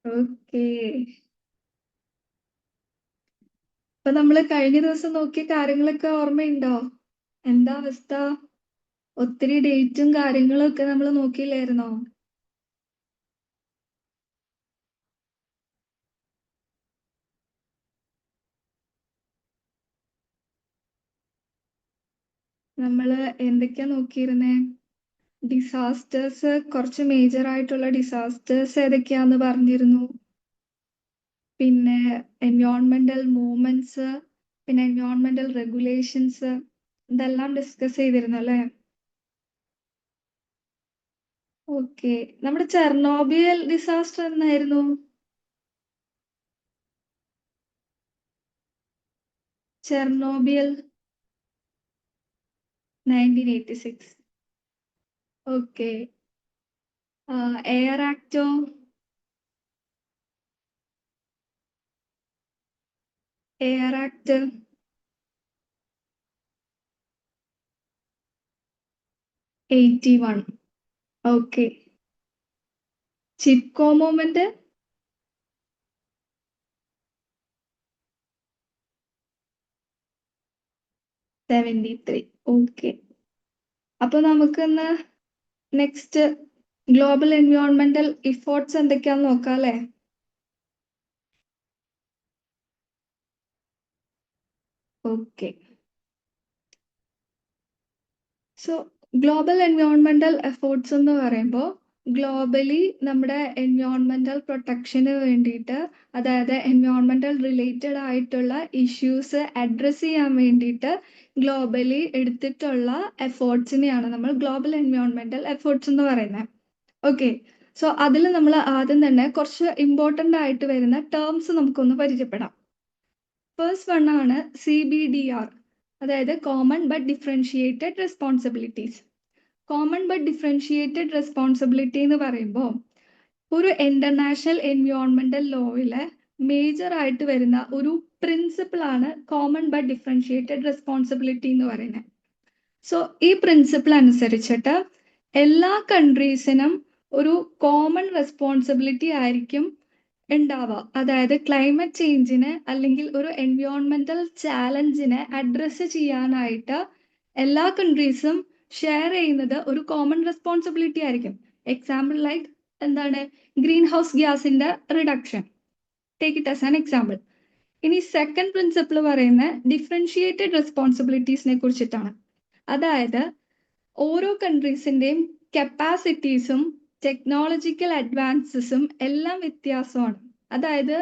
Okay. അപ്പൊ നമ്മള് കഴിഞ്ഞ ദിവസം നോക്കിയ കാര്യങ്ങളൊക്കെ ഓർമ്മയുണ്ടോ? എന്താ അവസ്ഥ? ഒത്തിരി ഡേറ്റും കാര്യങ്ങളും ഒക്കെ നമ്മൾ നോക്കിയില്ലായിരുന്നോ? നമ്മള് എന്തൊക്കെയാ നോക്കിയിരുന്നേ? ഡിസാസ്റ്റേഴ്സ്, കുറച്ച് മേജർ ആയിട്ടുള്ള ഡിസാസ്റ്റേഴ്സ് ഏതൊക്കെയാന്ന് പറഞ്ഞിരുന്നു. പിന്നെ എൻവയോൺമെന്റൽ മൂവ്മെന്റ്സ്, പിന്നെ എൻവയോൺമെന്റൽ റെഗുലേഷൻസ്, ഇതെല്ലാം ഡിസ്കസ് ചെയ്തിരുന്നു അല്ലേ? ഓക്കെ. നമ്മുടെ ചെർണോബിയൽ ഡിസാസ്റ്റർ എന്നായിരുന്നു? ചെർണോബിയൽ 1986. ഓക്കെ. എയർ ആക്ടോ? Air act 81. Okay. Chipko movement? 73. Okay. അപ്പൊ നമുക്കിന്ന് നെക്സ്റ്റ് ഗ്ലോബൽ എൻവയോൺമെന്റൽ ഇഫോർട്സ് എന്തൊക്കെയാന്ന് നോക്കാം അല്ലേ? ഓക്കെ. സോ ഗ്ലോബൽ എൻവയോൺമെന്റൽ എഫോർട്സ് എന്ന് പറയുമ്പോൾ ഗ്ലോബലി നമ്മുടെ എൻവയോൺമെന്റൽ പ്രൊട്ടക്ഷന് വേണ്ടിയിട്ട്, അതായത് എൻവയോൺമെന്റൽ റിലേറ്റഡ് ആയിട്ടുള്ള ഇഷ്യൂസ് അഡ്രസ് ചെയ്യാൻ വേണ്ടിയിട്ട് ഗ്ലോബലി എടുത്തിട്ടുള്ള എഫോർട്സിനെയാണ് നമ്മൾ ഗ്ലോബൽ എൻവയോൺമെന്റൽ എഫോർട്സ് എന്ന് പറയുന്നത്. ഓക്കെ. സോ അതിൽ നമ്മൾ ആദ്യം തന്നെ കുറച്ച് ഇമ്പോർട്ടൻ്റ് ആയിട്ട് വരുന്ന ടേംസ് നമുക്കൊന്ന് പരിചയപ്പെടാം. ഫസ്റ്റ് വൺ ആണ് CBDR, അതായത് common but differentiated responsibilities. Common but differentiated responsibility എന്ന് പറയുമ്പോൾ ഒരു ഇന്റർനാഷണൽ എൻവയോൺമെന്റൽ ലോയിലെ മേജർ ആയിട്ട് വരുന്ന ഒരു പ്രിൻസിപ്പിൾ ആണ് കോമൺ ബട്ട് ഡിഫറൻഷിയേറ്റഡ് റെസ്പോൺസിബിലിറ്റി എന്ന് പറയുന്നത്. സോ ഈ പ്രിൻസിപ്പിൾ അനുസരിച്ചിട്ട് എല്ലാ കൺട്രീസിനും ഒരു കോമൺ റെസ്പോൺസിബിലിറ്റി ആയിരിക്കും ഉണ്ടാവുക. അതായത് ക്ലൈമറ്റ് ചേഞ്ചിനെ അല്ലെങ്കിൽ ഒരു എൻവയോൺമെന്റൽ ചാലഞ്ചിനെ അഡ്രസ്സ് ചെയ്യാനായിട്ട് എല്ലാ കൺട്രീസും ഷെയർ ചെയ്യുന്നത് ഒരു കോമൺ റെസ്പോൺസിബിലിറ്റി ആയിരിക്കും. എക്സാമ്പിൾ ലൈക്ക് എന്താണ്, ഗ്രീൻ ഹൗസ് ഗ്യാസിന്റെ reduction, take it as an example. ഇനി സെക്കൻഡ് പ്രിൻസിപ്പിൾ പറയുന്ന ഡിഫറൻഷിയേറ്റഡ് റെസ്പോൺസിബിലിറ്റീസിനെ കുറിച്ചിട്ടാണ്. അതായത് ഓരോ കൺട്രീസിന്റെയും കപ്പാസിറ്റീസും ടെക്നോളജിക്കൽ അഡ്വാൻസസും എല്ലാം വ്യത്യാസമാണ്. അതായത്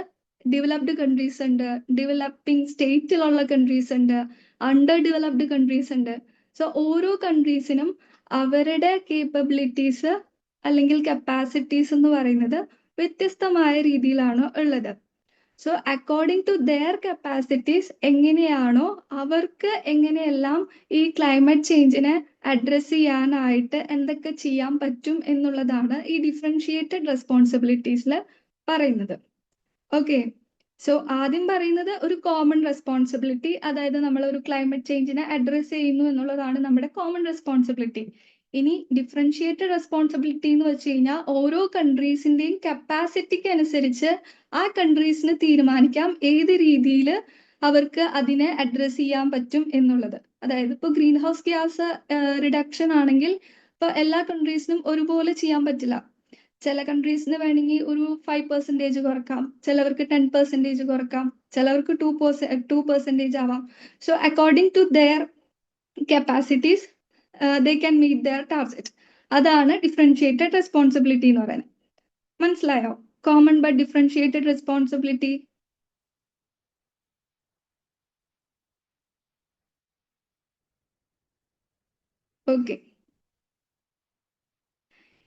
ഡെവലപ്ഡ് കൺട്രീസ് ഉണ്ട്, ഡെവലപ്പിംഗ് സ്റ്റേറ്റിലുള്ള കൺട്രീസ് ഉണ്ട്, അണ്ടർ ഡെവലപ്ഡ് കൺട്രീസ് ഉണ്ട്. സോ ഓരോ കൺട്രീസിനും അവരുടെ കേപ്പബിലിറ്റീസ് അല്ലെങ്കിൽ കപ്പാസിറ്റീസ് എന്ന് പറയുന്നത് വ്യത്യസ്തമായ രീതിയിലാണ് ഉള്ളത്. So according to their capacities എങ്ങനെയാണോ അവർക്ക് എങ്ങനെയെല്ലാം ഈ ക്ലൈമറ്റ് ചേഞ്ചിനെ അഡ്രസ്സ് ചെയ്യാനായിട്ട് എന്തൊക്കെ ചെയ്യാൻ പറ്റും എന്നുള്ളതാണ് ഈ ഡിഫറൻഷിയേറ്റഡ് റെസ്പോൺസിബിലിറ്റീസിൽ പറയുന്നത്. ഓക്കെ. സോ ആദ്യം പറയുന്നത് ഒരു കോമൺ റെസ്പോൺസിബിലിറ്റി, അതായത് നമ്മൾ ഒരു ക്ലൈമറ്റ് ചേഞ്ചിനെ അഡ്രസ്സ് ചെയ്യുന്നു എന്നുള്ളതാണ് നമ്മുടെ കോമൺ റെസ്പോൺസിബിലിറ്റി. ഇനി ഡിഫറൻഷിയേറ്റഡ് റെസ്പോൺസിബിലിറ്റി എന്ന് വെച്ച് കഴിഞ്ഞാൽ ഓരോ കൺട്രീസിന്റെയും കപ്പാസിറ്റിക്ക് അനുസരിച്ച് ആ കൺട്രീസിന് തീരുമാനിക്കാം ഏത് രീതിയിൽ അവർക്ക് അതിനെ അഡ്രസ്സ് ചെയ്യാൻ പറ്റും എന്നുള്ളത്. അതായത് ഇപ്പോൾ ഗ്രീൻ ഹൗസ് ഗ്യാസ് റിഡക്ഷൻ ആണെങ്കിൽ ഇപ്പൊ എല്ലാ കൺട്രീസിനും ഒരുപോലെ ചെയ്യാൻ പറ്റില്ല. ചില കൺട്രീസിന് വേണമെങ്കിൽ ഒരു 5% കുറക്കാം, ചിലവർക്ക് 10% കുറക്കാം, ചിലവർക്ക് 2% ആവാം. So according to their capacities they can meet their target. അതാണ് ഡിഫറൻഷിയേറ്റഡ് റെസ്പോൺസിബിലിറ്റി എന്ന് പറയുന്നത്. മനസ്സിലായോ? Common but differentiated responsibility. Okay.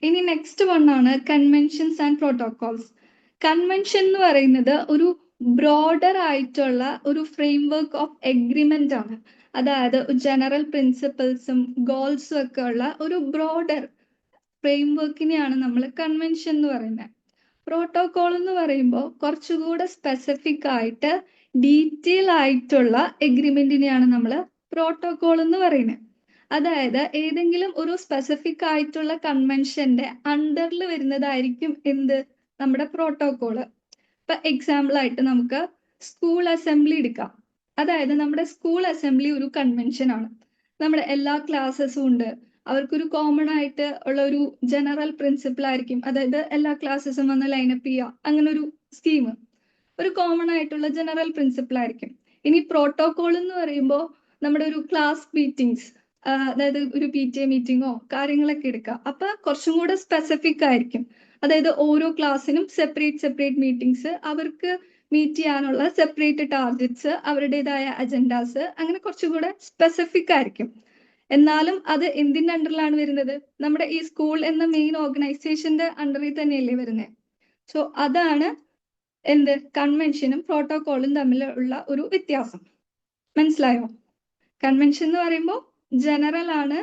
ഇനി നെക്സ്റ്റ് വൺ ആണ് കൺവെൻഷൻസ് ആൻഡ് പ്രോട്ടോകോൾസ്. കൺവെൻഷൻ എന്ന് പറയുന്നത് ഒരു ബ്രോഡർ ആയിട്ടുള്ള ഒരു ഫ്രെയിംവർക്ക് ഓഫ് എഗ്രിമെന്റ് ആണ്. അതായത് ജനറൽ പ്രിൻസിപ്പിൾസും ഗോൾസും ഒക്കെ ഉള്ള ഒരു ബ്രോഡർ ഫ്രെയിംവർക്കിനെയാണ് നമ്മൾ കൺവെൻഷൻ എന്ന് പറയുന്നത്. പ്രോട്ടോകോൾ എന്ന് പറയുമ്പോൾ കുറച്ചുകൂടെ സ്പെസിഫിക് ആയിട്ട് ഡീറ്റെയിൽ ആയിട്ടുള്ള എഗ്രിമെന്റിനെയാണ് നമ്മൾ പ്രോട്ടോകോൾ എന്ന് പറയുന്നത്. അതായത് ഏതെങ്കിലും ഒരു സ്പെസിഫിക് ആയിട്ടുള്ള കൺവെൻഷന്റെ അണ്ടറിൽ വരുന്നതായിരിക്കും എന്ത്, നമ്മുടെ പ്രോട്ടോകോള്. ഇപ്പൊ എക്സാമ്പിൾ ആയിട്ട് നമുക്ക് സ്കൂൾ അസംബ്ലി എടുക്കാം. അതായത് നമ്മുടെ സ്കൂൾ അസംബ്ലി ഒരു കൺവെൻഷൻ ആണ്. നമ്മുടെ എല്ലാ ക്ലാസ്സസും ഉണ്ട്, അവർക്കൊരു കോമൺ ആയിട്ട് ഉള്ള ഒരു ജനറൽ പ്രിൻസിപ്പിൾ ആയിരിക്കും. അതായത് എല്ലാ ക്ലാസ്സസും വന്ന് ലൈനപ്പ് ചെയ്യുക, അങ്ങനെ ഒരു സ്കീം, ഒരു കോമൺ ആയിട്ടുള്ള ജനറൽ പ്രിൻസിപ്പിൾ ആയിരിക്കും. ഇനി പ്രോട്ടോകോൾ എന്ന് പറയുമ്പോൾ നമ്മുടെ ഒരു ക്ലാസ് മീറ്റിംഗ്സ്, അതായത് ഒരു PTA മീറ്റിങ്ങോ കാര്യങ്ങളൊക്കെ എടുക്കുക. അപ്പൊ കുറച്ചും കൂടെ സ്പെസിഫിക് ആയിരിക്കും. അതായത് ഓരോ ക്ലാസ്സിനും സെപ്പറേറ്റ് മീറ്റിംഗ്സ്, അവർക്ക് മീറ്റ് ചെയ്യാനുള്ള സെപ്പറേറ്റ് ടാർഗറ്റ്സ്, അവരുടേതായ അജൻഡാസ്, അങ്ങനെ കുറച്ചുകൂടെ സ്പെസിഫിക് ആയിരിക്കും. എന്നാലും അത് എന്തിന്റെ അണ്ടറിലാണ് വരുന്നത്? നമ്മുടെ ഈ സ്കൂൾ എന്ന മെയിൻ ഓർഗനൈസേഷന്റെ അണ്ടറിൽ തന്നെയല്ലേ വരുന്നത്. സോ അതാണ് എന്ത് കൺവെൻഷനും പ്രോട്ടോകോളും തമ്മിലുള്ള ഒരു വ്യത്യാസം. മനസ്സിലായോ? കൺവെൻഷൻ എന്ന് പറയുമ്പോൾ ജനറൽ ആണ്,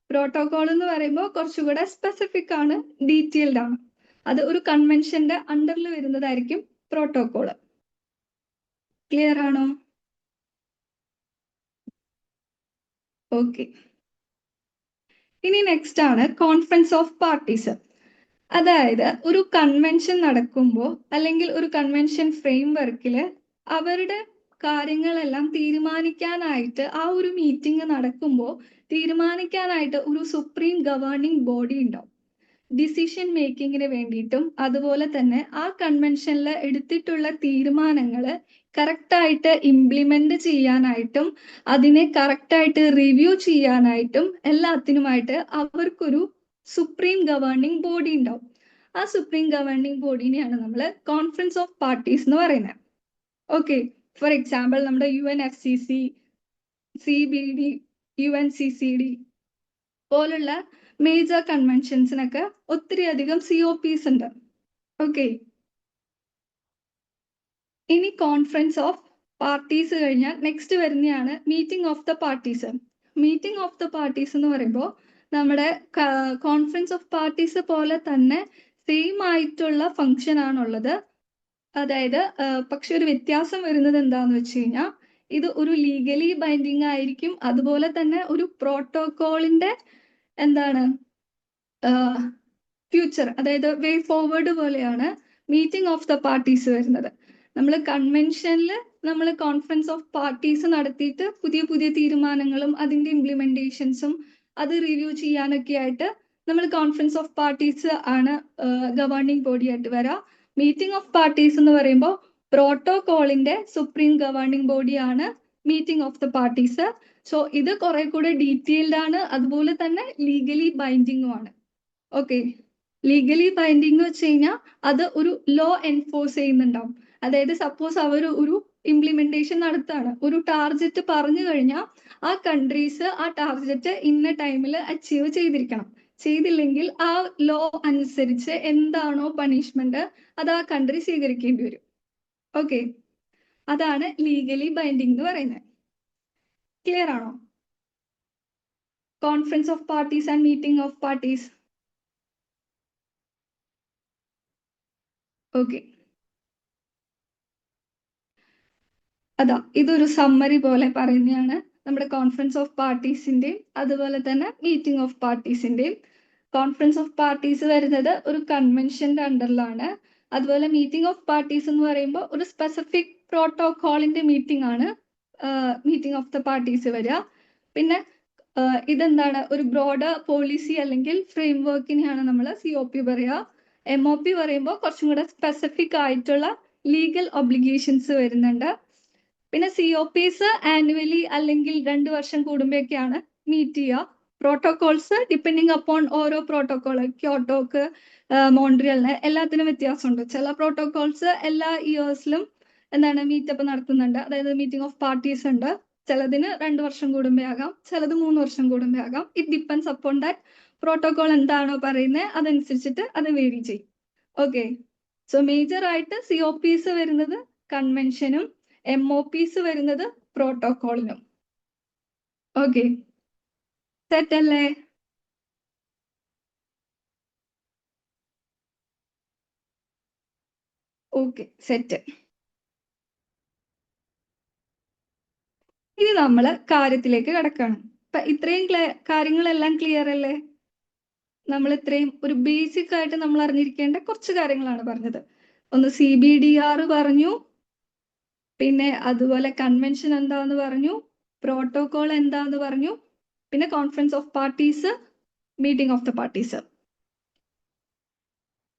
പ്രോട്ടോകോൾ എന്ന് പറയുമ്പോൾ കുറച്ചുകൂടെ സ്പെസിഫിക് ആണ്, ഡീറ്റെയിൽഡ് ആണ്. അത് ഒരു കൺവെൻഷന്റെ അണ്ടറിൽ വരുന്നതായിരിക്കും പ്രോട്ടോകോള്. ക്ലിയർ ആണോ? ഓക്കെ. ഇനി നെക്സ്റ്റ് ആണ് കോൺഫറൻസ് ഓഫ് പാർട്ടീസ്. അതായത് ഒരു കൺവെൻഷൻ നടക്കുമ്പോൾ അല്ലെങ്കിൽ ഒരു കൺവെൻഷൻ ഫ്രെയിം വർക്കില് അവരുടെ കാര്യങ്ങളെല്ലാം തീരുമാനിക്കാനായിട്ട് ആ ഒരു മീറ്റിംഗ് നടക്കുമ്പോൾ തീരുമാനിക്കാനായിട്ട് ഒരു സുപ്രീം ഗവേണിംഗ് ബോഡി ഉണ്ടാവും. ഡിസിഷൻ മേക്കിങ്ങിന് വേണ്ടിയിട്ടും അതുപോലെ തന്നെ ആ കൺവെൻഷനിൽ എടുത്തിട്ടുള്ള തീരുമാനങ്ങൾ കറക്റ്റായിട്ട് ഇംപ്ലിമെന്റ് ചെയ്യാനായിട്ടും അതിനെ കറക്റ്റായിട്ട് റിവ്യൂ ചെയ്യാനായിട്ടും എല്ലാത്തിനുമായിട്ട് അവർക്കൊരു സുപ്രീം ഗവേണിംഗ് ബോഡി ഉണ്ടാവും. ആ സുപ്രീം ഗവേണിംഗ് ബോഡിനെയാണ് നമ്മൾ കോൺഫറൻസ് ഓഫ് പാർട്ടീസ് എന്ന് പറയുന്നത്. ഓക്കെ, ഫോർ എക്സാമ്പിൾ നമ്മുടെ UNFCC, CBD, UNCCD പോലുള്ള മേജർ കൺവെൻഷൻസിനൊക്കെ ഒത്തിരി അധികം COPs ഉണ്ട്. ഓക്കെ, ഇനി കോൺഫറൻസ് ഓഫ് പാർട്ടീസ് കഴിഞ്ഞാൽ നെക്സ്റ്റ് വരുന്നതാണ് meeting of the parties. Meeting of the parties എന്ന് പറയുമ്പോൾ നമ്മുടെ കോൺഫറൻസ് ഓഫ് പാർട്ടീസ് പോലെ തന്നെ സെയിം ആയിട്ടുള്ള ഫംഗ്ഷൻ ആണുള്ളത്. അതായത് പക്ഷെ ഒരു വ്യത്യാസം വരുന്നത് എന്താന്ന് വെച്ച് കഴിഞ്ഞാൽ ഇത് ഒരു ലീഗലി ബൈൻഡിങ് ആയിരിക്കും. അതുപോലെ തന്നെ ഒരു പ്രോട്ടോകോളിന്റെ എന്താണ് ഫ്യൂച്ചർ, അതായത് വേ ഫോർവേഡ് പോലെയാണ് മീറ്റിംഗ് ഓഫ് ദ പാർട്ടീസ് വരുന്നത്. നമ്മൾ കൺവെൻഷനിൽ നമ്മൾ കോൺഫറൻസ് ഓഫ് പാർട്ടീസ് നടത്തിയിട്ട് പുതിയ പുതിയ തീരുമാനങ്ങളും അതിന്റെ ഇംപ്ലിമെന്റേഷൻസും അത് റിവ്യൂ ചെയ്യാനൊക്കെ ആയിട്ട് നമ്മൾ കോൺഫറൻസ് ഓഫ് പാർട്ടീസ് ആണ് ഗവേണിംഗ് ബോഡി ആയിട്ട് വരാം. മീറ്റിംഗ് ഓഫ് പാർട്ടീസ് എന്ന് പറയുമ്പോൾ പ്രോട്ടോകോളിന്റെ സുപ്രീം ഗവേണിംഗ് ബോഡിയാണ് meeting of the parties. So ഇത് കുറെ കൂടെ ഡീറ്റെയിൽഡ് ആണ്, അതുപോലെ തന്നെ ലീഗലി ബൈൻഡിങ്ങും ആണ്. ഓക്കെ, ലീഗലി ബൈൻഡിങ് എന്ന് വെച്ച് കഴിഞ്ഞാൽ അത് ഒരു ലോ എൻഫോഴ്സ് ചെയ്യുന്നുണ്ടാവും. അതായത് സപ്പോസ് അവർ ഒരു ഇംപ്ലിമെന്റേഷൻ നടത്താണ്, ഒരു ടാർഗറ്റ് പറഞ്ഞു കഴിഞ്ഞാൽ ആ കൺട്രീസ് ആ ടാർഗറ്റ് ഇന്ന ടൈമിൽ അച്ചീവ് ചെയ്തിരിക്കണം. ചെയ്തില്ലെങ്കിൽ ആ ലോ അനുസരിച്ച് എന്താണോ പണിഷ്മെന്റ് അത് ആ കൺട്രി സ്വീകരിക്കേണ്ടി വരും. ഓക്കെ, അതാണ് ലീഗലി ബൈൻഡിങ് എന്ന് പറയുന്നത്. ക്ലിയർ ആണോ? Conference of parties and meeting of parties. Okay, അതാ ഇതൊരു സമ്മറി പോലെ പറയുന്നതാണ് നമ്മുടെ കോൺഫറൻസ് ഓഫ് പാർട്ടീസിന്റെയും അതുപോലെ തന്നെ മീറ്റിംഗ് ഓഫ് പാർട്ടീസിന്റെയും. കോൺഫറൻസ് ഓഫ് പാർട്ടീസ് വരുന്നത് ഒരു കൺവെൻഷന്റെ അണ്ടറിലാണ്. അതുപോലെ മീറ്റിംഗ് ഓഫ് പാർട്ടീസ് എന്ന് പറയുമ്പോൾ ഒരു സ്പെസിഫിക് പ്രോട്ടോകോളിന്റെ മീറ്റിംഗ് ആണ് മീറ്റിംഗ് ഓഫ് ദ പാർട്ടീസ് വരിക. പിന്നെ ഇതെന്താണ്, ഒരു ബ്രോഡർ പോളിസി അല്ലെങ്കിൽ ഫ്രെയിം വർക്കിനെയാണ് നമ്മൾ COP പറയുക. MOP പറയുമ്പോൾ കുറച്ചും കൂടെ സ്പെസിഫിക് ആയിട്ടുള്ള ലീഗൽ ഒബ്ലിഗേഷൻസ് വരുന്നുണ്ട്. പിന്നെ COPs ആനുവലി അല്ലെങ്കിൽ 2 വർഷം കൂടുമ്പോഴൊക്കെയാണ് മീറ്റ് ചെയ്യുക. പ്രോട്ടോകോൾസ് ഡിപ്പെൻഡിങ് അപ്പോൺ ഓരോ പ്രോട്ടോകോൾ, ക്യോട്ടോക്ക്, മോൺട്രിയലിന് എല്ലാത്തിനും വ്യത്യാസമുണ്ട്. ചില പ്രോട്ടോകോൾസ് എല്ലാ ഇയേഴ്സിലും എന്താണ് മീറ്റപ്പ് നടത്തുന്നുണ്ട്, അതായത് മീറ്റിംഗ് ഓഫ് പാർട്ടീസ് ഉണ്ട്. ചിലതിന് 2 വർഷം കൂടുമ്പോഴാകാം, ചിലത് 3 വർഷം കൂടുമ്പോഴാകാം. It depends upon that protocol എന്താണോ പറയുന്നത് അതനുസരിച്ചിട്ട് അത് വേരി ചെയ്യും. ഓക്കെ, സോ മേജർ ആയിട്ട് COPs വരുന്നത് കൺവെൻഷനും MOPs വരുന്നത് പ്രോട്ടോകോളിനും. ഓക്കെ, സെറ്റ് അല്ലേ? Okay, set. ഇനി നമ്മൾ കാര്യത്തിലേക്ക് കിടക്കണം. ഇപ്പൊ ഇത്രയും കാര്യങ്ങളെല്ലാം ക്ലിയർ അല്ലേ? നമ്മൾ ഇത്രയും ഒരു ബേസിക് ആയിട്ട് നമ്മൾ അറിഞ്ഞിരിക്കേണ്ട കുറച്ച് കാര്യങ്ങളാണ് പറഞ്ഞത്. ഒന്ന് CBDR പറഞ്ഞു, പിന്നെ അതുപോലെ കൺവെൻഷൻ എന്താന്ന് പറഞ്ഞു, പ്രോട്ടോകോൾ എന്താന്ന് പറഞ്ഞു, പിന്നെ conference of parties, meeting of the parties.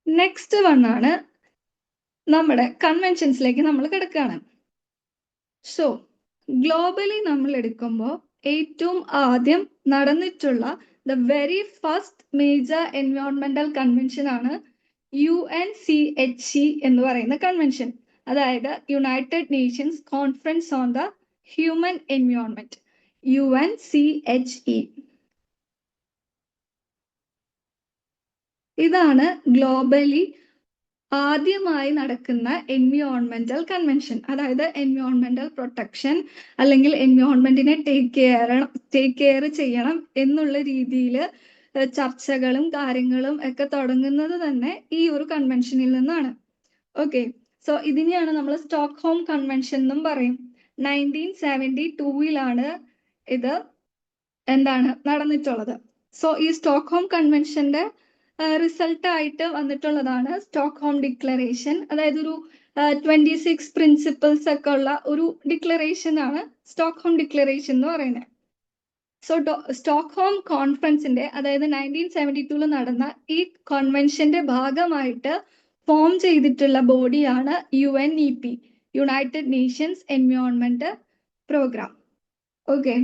Next വണ്ണാണ് നമ്മുടെ കൺവെൻഷൻസിലേക്ക് നമ്മൾ കിടക്കുകയാണ്. സോ ഗ്ലോബലി നമ്മൾ എടുക്കുമ്പോൾ ഏറ്റവും ആദ്യം നടന്നിട്ടുള്ള ദ വെരി ഫസ്റ്റ് മേജർ എൻവയോൺമെന്റൽ കൺവെൻഷൻ ആണ് UNCHE എന്ന് പറയുന്ന കൺവെൻഷൻ. അതായത് United Nations conference on the human environment, UNCHE. ഇതാണ് ഗ്ലോബലി ആദ്യമായി നടക്കുന്ന എൻവയോൺമെന്റൽ കൺവെൻഷൻ. അതായത് എൻവയോൺമെന്റൽ പ്രൊട്ടക്ഷൻ അല്ലെങ്കിൽ എൻവയോൺമെന്റിനെ ടേക്ക് കെയർ ചെയ്യണം എന്നുള്ള രീതിയിൽ ചർച്ചകളും കാര്യങ്ങളും ഒക്കെ തുടങ്ങുന്നത് തന്നെ ഈ ഒരു കൺവെൻഷനിൽ നിന്നാണ്. ഓക്കെ, സോ ഇതിനെയാണ് നമ്മൾ സ്റ്റോക്ക്ഹോം കൺവെൻഷൻ എന്നും പറയും. 1972 ഇത് നടന്നിട്ടുള്ളത്. സോ ഈ സ്റ്റോക്ക്ഹോം കൺവെൻഷന്റെ റിസൾട്ട് ആയിട്ട് വന്നിട്ടുള്ളതാണ് സ്റ്റോക്ക്ഹോം ഡിക്ലറേഷൻ. അതായത് ഒരു 26 പ്രിൻസിപ്പിൾസ് ഒക്കെ ഉള്ള ഒരു ഡിക്ലറേഷൻ ആണ് സ്റ്റോക്ക്ഹോം ഡിക്ലറേഷൻ എന്ന് പറയുന്നത്. സോ സ്റ്റോക്ക്ഹോം കോൺഫറൻസിന്റെ, അതായത് 1972 നടന്ന ഈ കൺവെൻഷന്റെ ഭാഗമായിട്ട് ഫോം ചെയ്തിട്ടുള്ള ബോഡിയാണ് UNEP, united nations environment programme. Okay,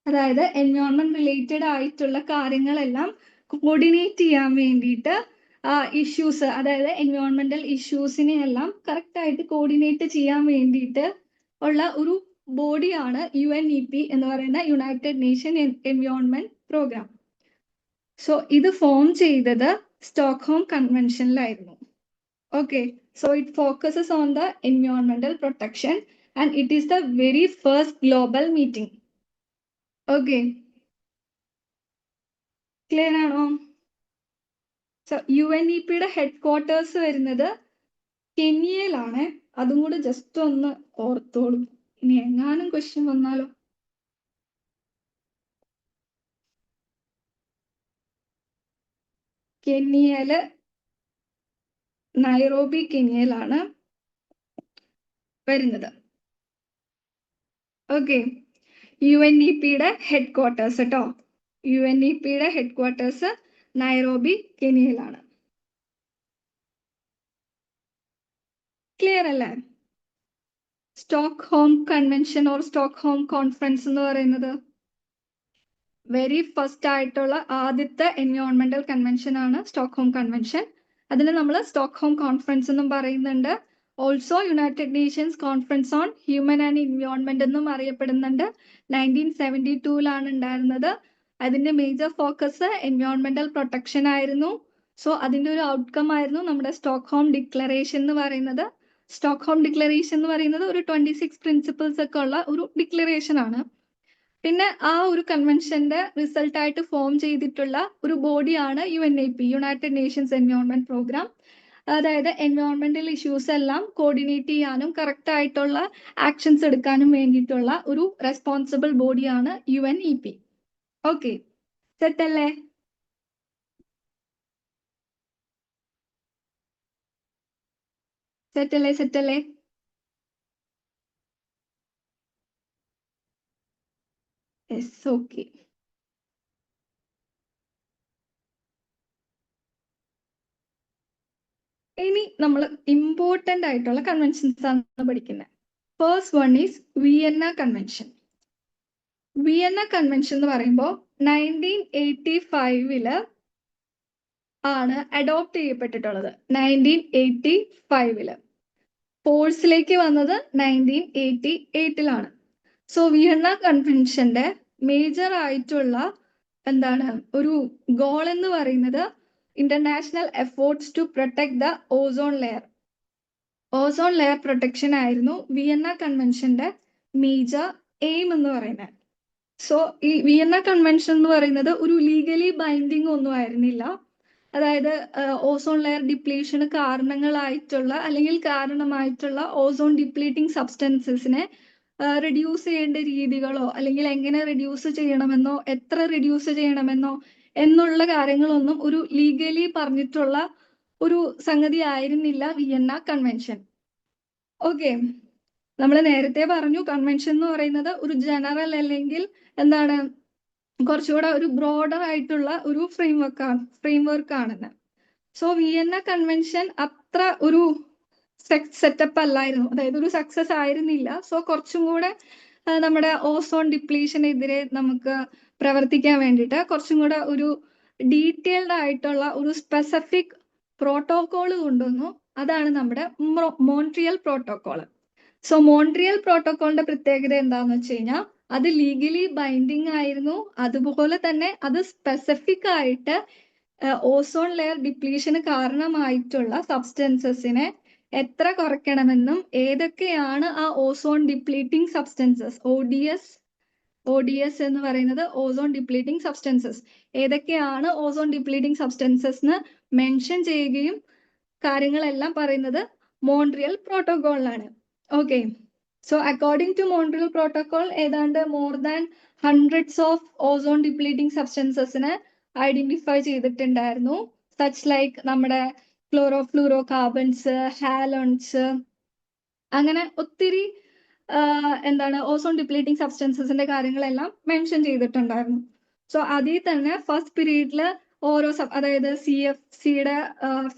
അതായത് എൻവയോൺമെന്റ് റിലേറ്റഡ് ആയിട്ടുള്ള കാര്യങ്ങളെല്ലാം കോർഡിനേറ്റ് ചെയ്യാൻ വേണ്ടിയിട്ട് ഇഷ്യൂസ്, അതായത് എൻവയോൺമെന്റൽ ഇഷ്യൂസിനെ എല്ലാം കറക്റ്റ് ആയിട്ട് കോർഡിനേറ്റ് ചെയ്യാൻ വേണ്ടിയിട്ട് ഉള്ള ഒരു ബോഡിയാണ് UNEP എന്ന് പറയുന്ന United Nation Environment Programme. So ഇത് ഫോം ചെയ്തത് സ്റ്റോക്ക്ഹോം കൺവെൻഷനിലായിരുന്നു. Okay, so it focuses on the എൻവയോൺമെന്റൽ protection and it is the very first global meeting. Okay, clear ആണോ? സോ UNEPയുടെ ഹെഡ് ക്വാർട്ടേഴ്സ് വരുന്നത് കെനിയയിലാണ്. അതും കൂടെ ജസ്റ്റ് ഒന്ന് ഓർത്തോളൂ, ഇനി എങ്ങാനും ക്വസ്റ്റ്യൻ വന്നാലോ. കെനിയയില് നൈറോബി കെനിയയിലാണ് വരുന്നത്. ഓക്കെ, UNEPയുടെ ഹെഡ് ക്വാർട്ടേഴ്സ് കേട്ടോ, UNEPയുടെ ഹെഡ് ക്വാർട്ടേഴ്സ് നൈറോബി കെനിയയിലാണ്. ക്ലിയർ അല്ലേ? Stockholm convention or Stockholm conference എന്ന് പറയുന്നത് വെരി ഫസ്റ്റ് ആയിട്ടുള്ള ആദ്യത്തെ എൻവയോൺമെന്റൽ കൺവെൻഷൻ ആണ് സ്റ്റോക്ക്ഹോം കൺവെൻഷൻ. അതിന് നമ്മൾ സ്റ്റോക്ക്ഹോം കോൺഫറൻസ് എന്നും പറയുന്നുണ്ട്. Also United Nations conference on human and environment എന്നും അറിയപ്പെടുന്നുണ്ട്. 1972 ഉണ്ടായിരുന്നത്. അതിന്റെ മേജർ ഫോക്കസ് എൻവയോൺമെന്റൽ പ്രൊട്ടക്ഷൻ ആയിരുന്നു. സോ അതിന്റെ ഒരു ഔട്ട്കം ആയിരുന്നു നമ്മുടെ സ്റ്റോക്ക്ഹോം ഡിക്ലറേഷൻ എന്ന് പറയുന്നത്. സ്റ്റോക്ക്ഹോം ഡിക്ലറേഷൻ എന്ന് പറയുന്നത് ഒരു 26 പ്രിൻസിപ്പിൾസ് ഒക്കെ ഉള്ള ഒരു ഡിക്ലറേഷൻ ആണ്. പിന്നെ ആ ഒരു കൺവെൻഷന്റെ റിസൾട്ട് ആയിട്ട് ഫോം ചെയ്തിട്ടുള്ള ഒരു ബോഡിയാണ് UNEP, united nations environment programme. അതായത് എൻവയോൺമെന്റൽ ഇഷ്യൂസ് എല്ലാം കോർഡിനേറ്റ് ചെയ്യാനും കറക്റ്റ് ആയിട്ടുള്ള ആക്ഷൻസ് എടുക്കാനും വേണ്ടിയിട്ടുള്ള ഒരു റെസ്പോൺസിബിൾ ബോഡിയാണ് UNEP. ഓക്കെ, സെറ്റ് അല്ലേ? സെറ്റ് അല്ലേ? Yes, okay. ഇനി നമ്മൾ ഇമ്പോർട്ടൻ്റ് ആയിട്ടുള്ള കൺവെൻഷൻസ് ആണ് പഠിക്കുന്നത്. First one is Vienna convention. Vienna convention എന്ന് പറയുമ്പോൾ 1985 ആണ് അഡോപ്റ്റ് ചെയ്യപ്പെട്ടിട്ടുള്ളത്. 1985 ഫോഴ്സിലേക്ക് വന്നത് 1988 സോ വിയന്ന കൺവെൻഷന്റെ മേജർ ആയിട്ടുള്ള ഒരു ഗോൾ എന്ന് പറയുന്നത് international efforts to protect the ozone layer. Ozone layer protection ആയിരുന്നു വിയന്ന കൺവെൻഷന്റെ മേജർ എയിം എന്ന് പറയുന്നത്. സോ ഈ വിയന്ന കൺവെൻഷൻ എന്ന് പറയുന്നത് ഒരു ലീഗലി ബൈൻഡിങ് ഒന്നും ആയിരുന്നില്ല. അതായത് ഓസോൺ ലെയർ ഡിപ്ലീഷന് കാരണമായിട്ടുള്ള ഓസോൺ ഡിപ്ലീറ്റിംഗ് സബ്സ്റ്റൻസസിനെ റിഡ്യൂസ് ചെയ്യേണ്ട രീതികളോ അല്ലെങ്കിൽ എങ്ങനെ റിഡ്യൂസ് ചെയ്യണമെന്നോ എത്ര റിഡ്യൂസ് ചെയ്യണമെന്നോ എന്നുള്ള കാര്യങ്ങളൊന്നും ഒരു ലീഗലി പറഞ്ഞിട്ടുള്ള ഒരു സംഗതി ആയിരുന്നില്ല വിയന്ന കൺവെൻഷൻ. ഓക്കെ, നമ്മൾ നേരത്തെ പറഞ്ഞു കൺവെൻഷൻ എന്ന് പറയുന്നത് ഒരു ജനറൽ അല്ലെങ്കിൽ എന്താണ് കുറച്ചുകൂടെ ഒരു ബ്രോഡർ ആയിട്ടുള്ള ഒരു ഫ്രെയിംവർക്ക് ആണെന്ന്. സോ വിയന്ന കൺവെൻഷൻ അത്ര ഒരു സെറ്റപ്പ് അല്ലായിരുന്നു, അതായത് ഒരു സക്സസ് ആയിരുന്നില്ല. സോ കുറച്ചും കൂടെ നമ്മുടെ ഓസോൺ ഡിപ്ലീഷനെതിരെ നമുക്ക് പ്രവർത്തിക്കാൻ വേണ്ടിയിട്ട് കുറച്ചും കൂടെ ഒരു ഡീറ്റെയിൽഡ് ആയിട്ടുള്ള ഒരു സ്പെസിഫിക് പ്രോട്ടോകോൾ കൊണ്ടുവന്നു. അതാണ് നമ്മുടെ മോൺട്രിയൽ പ്രോട്ടോകോൾ. സോ മോൺട്രിയൽ പ്രോട്ടോകോളിന്റെ പ്രത്യേകത എന്താന്ന് വെച്ച് കഴിഞ്ഞാൽ അത് ലീഗലി ബൈൻഡിങ് ആയിരുന്നു. അതുപോലെ തന്നെ അത് സ്പെസിഫിക് ആയിട്ട് ഓസോൺ ലെയർ ഡിപ്ലീഷന് കാരണമായിട്ടുള്ള സബ്സ്റ്റൻസസിനെ എത്ര കുറയ്ക്കണമെന്നും ഏതൊക്കെയാണ് ആ ഓസോൺ ഡിപ്ലീറ്റിംഗ് സബ്സ്റ്റൻസസ് ODS എന്ന് പറയുന്നത് ഓസോൺ ഡിപ്ലീറ്റിംഗ് സബ്സ്റ്റൻസസ്, ഏതൊക്കെയാണ് ഓസോൺ ഡിപ്ലീറ്റിംഗ് സബ്സ്റ്റൻസസ് എന്ന് മെൻഷൻ ചെയ്യുകയും കാര്യങ്ങളെല്ലാം പറയുന്നത് മോൺട്രിയൽ പ്രോട്ടോകോളിലാണ്. Okay, so according to Montreal protocol ഏതാണ്ട് more than hundreds of ozone depleting സബ്സ്റ്റൻസസിനെ ഐഡന്റിഫൈ ചെയ്തിട്ടുണ്ടായിരുന്നു. സച്ച് ലൈക്ക് നമ്മുടെ ഫ്ലൂറോ കാർബൺസ്, ഹാലോൺസ്, അങ്ങനെ ഒത്തിരി എന്താണ് ഓസോൺ ഡിപ്ലീറ്റിംഗ് സബ്സ്റ്റൻസസിന്റെ കാര്യങ്ങളെല്ലാം മെൻഷൻ ചെയ്തിട്ടുണ്ടായിരുന്നു. സോ അതിൽ തന്നെ ഫസ്റ്റ് പീരീഡിൽ ഓരോ അതായത് CFCയുടെ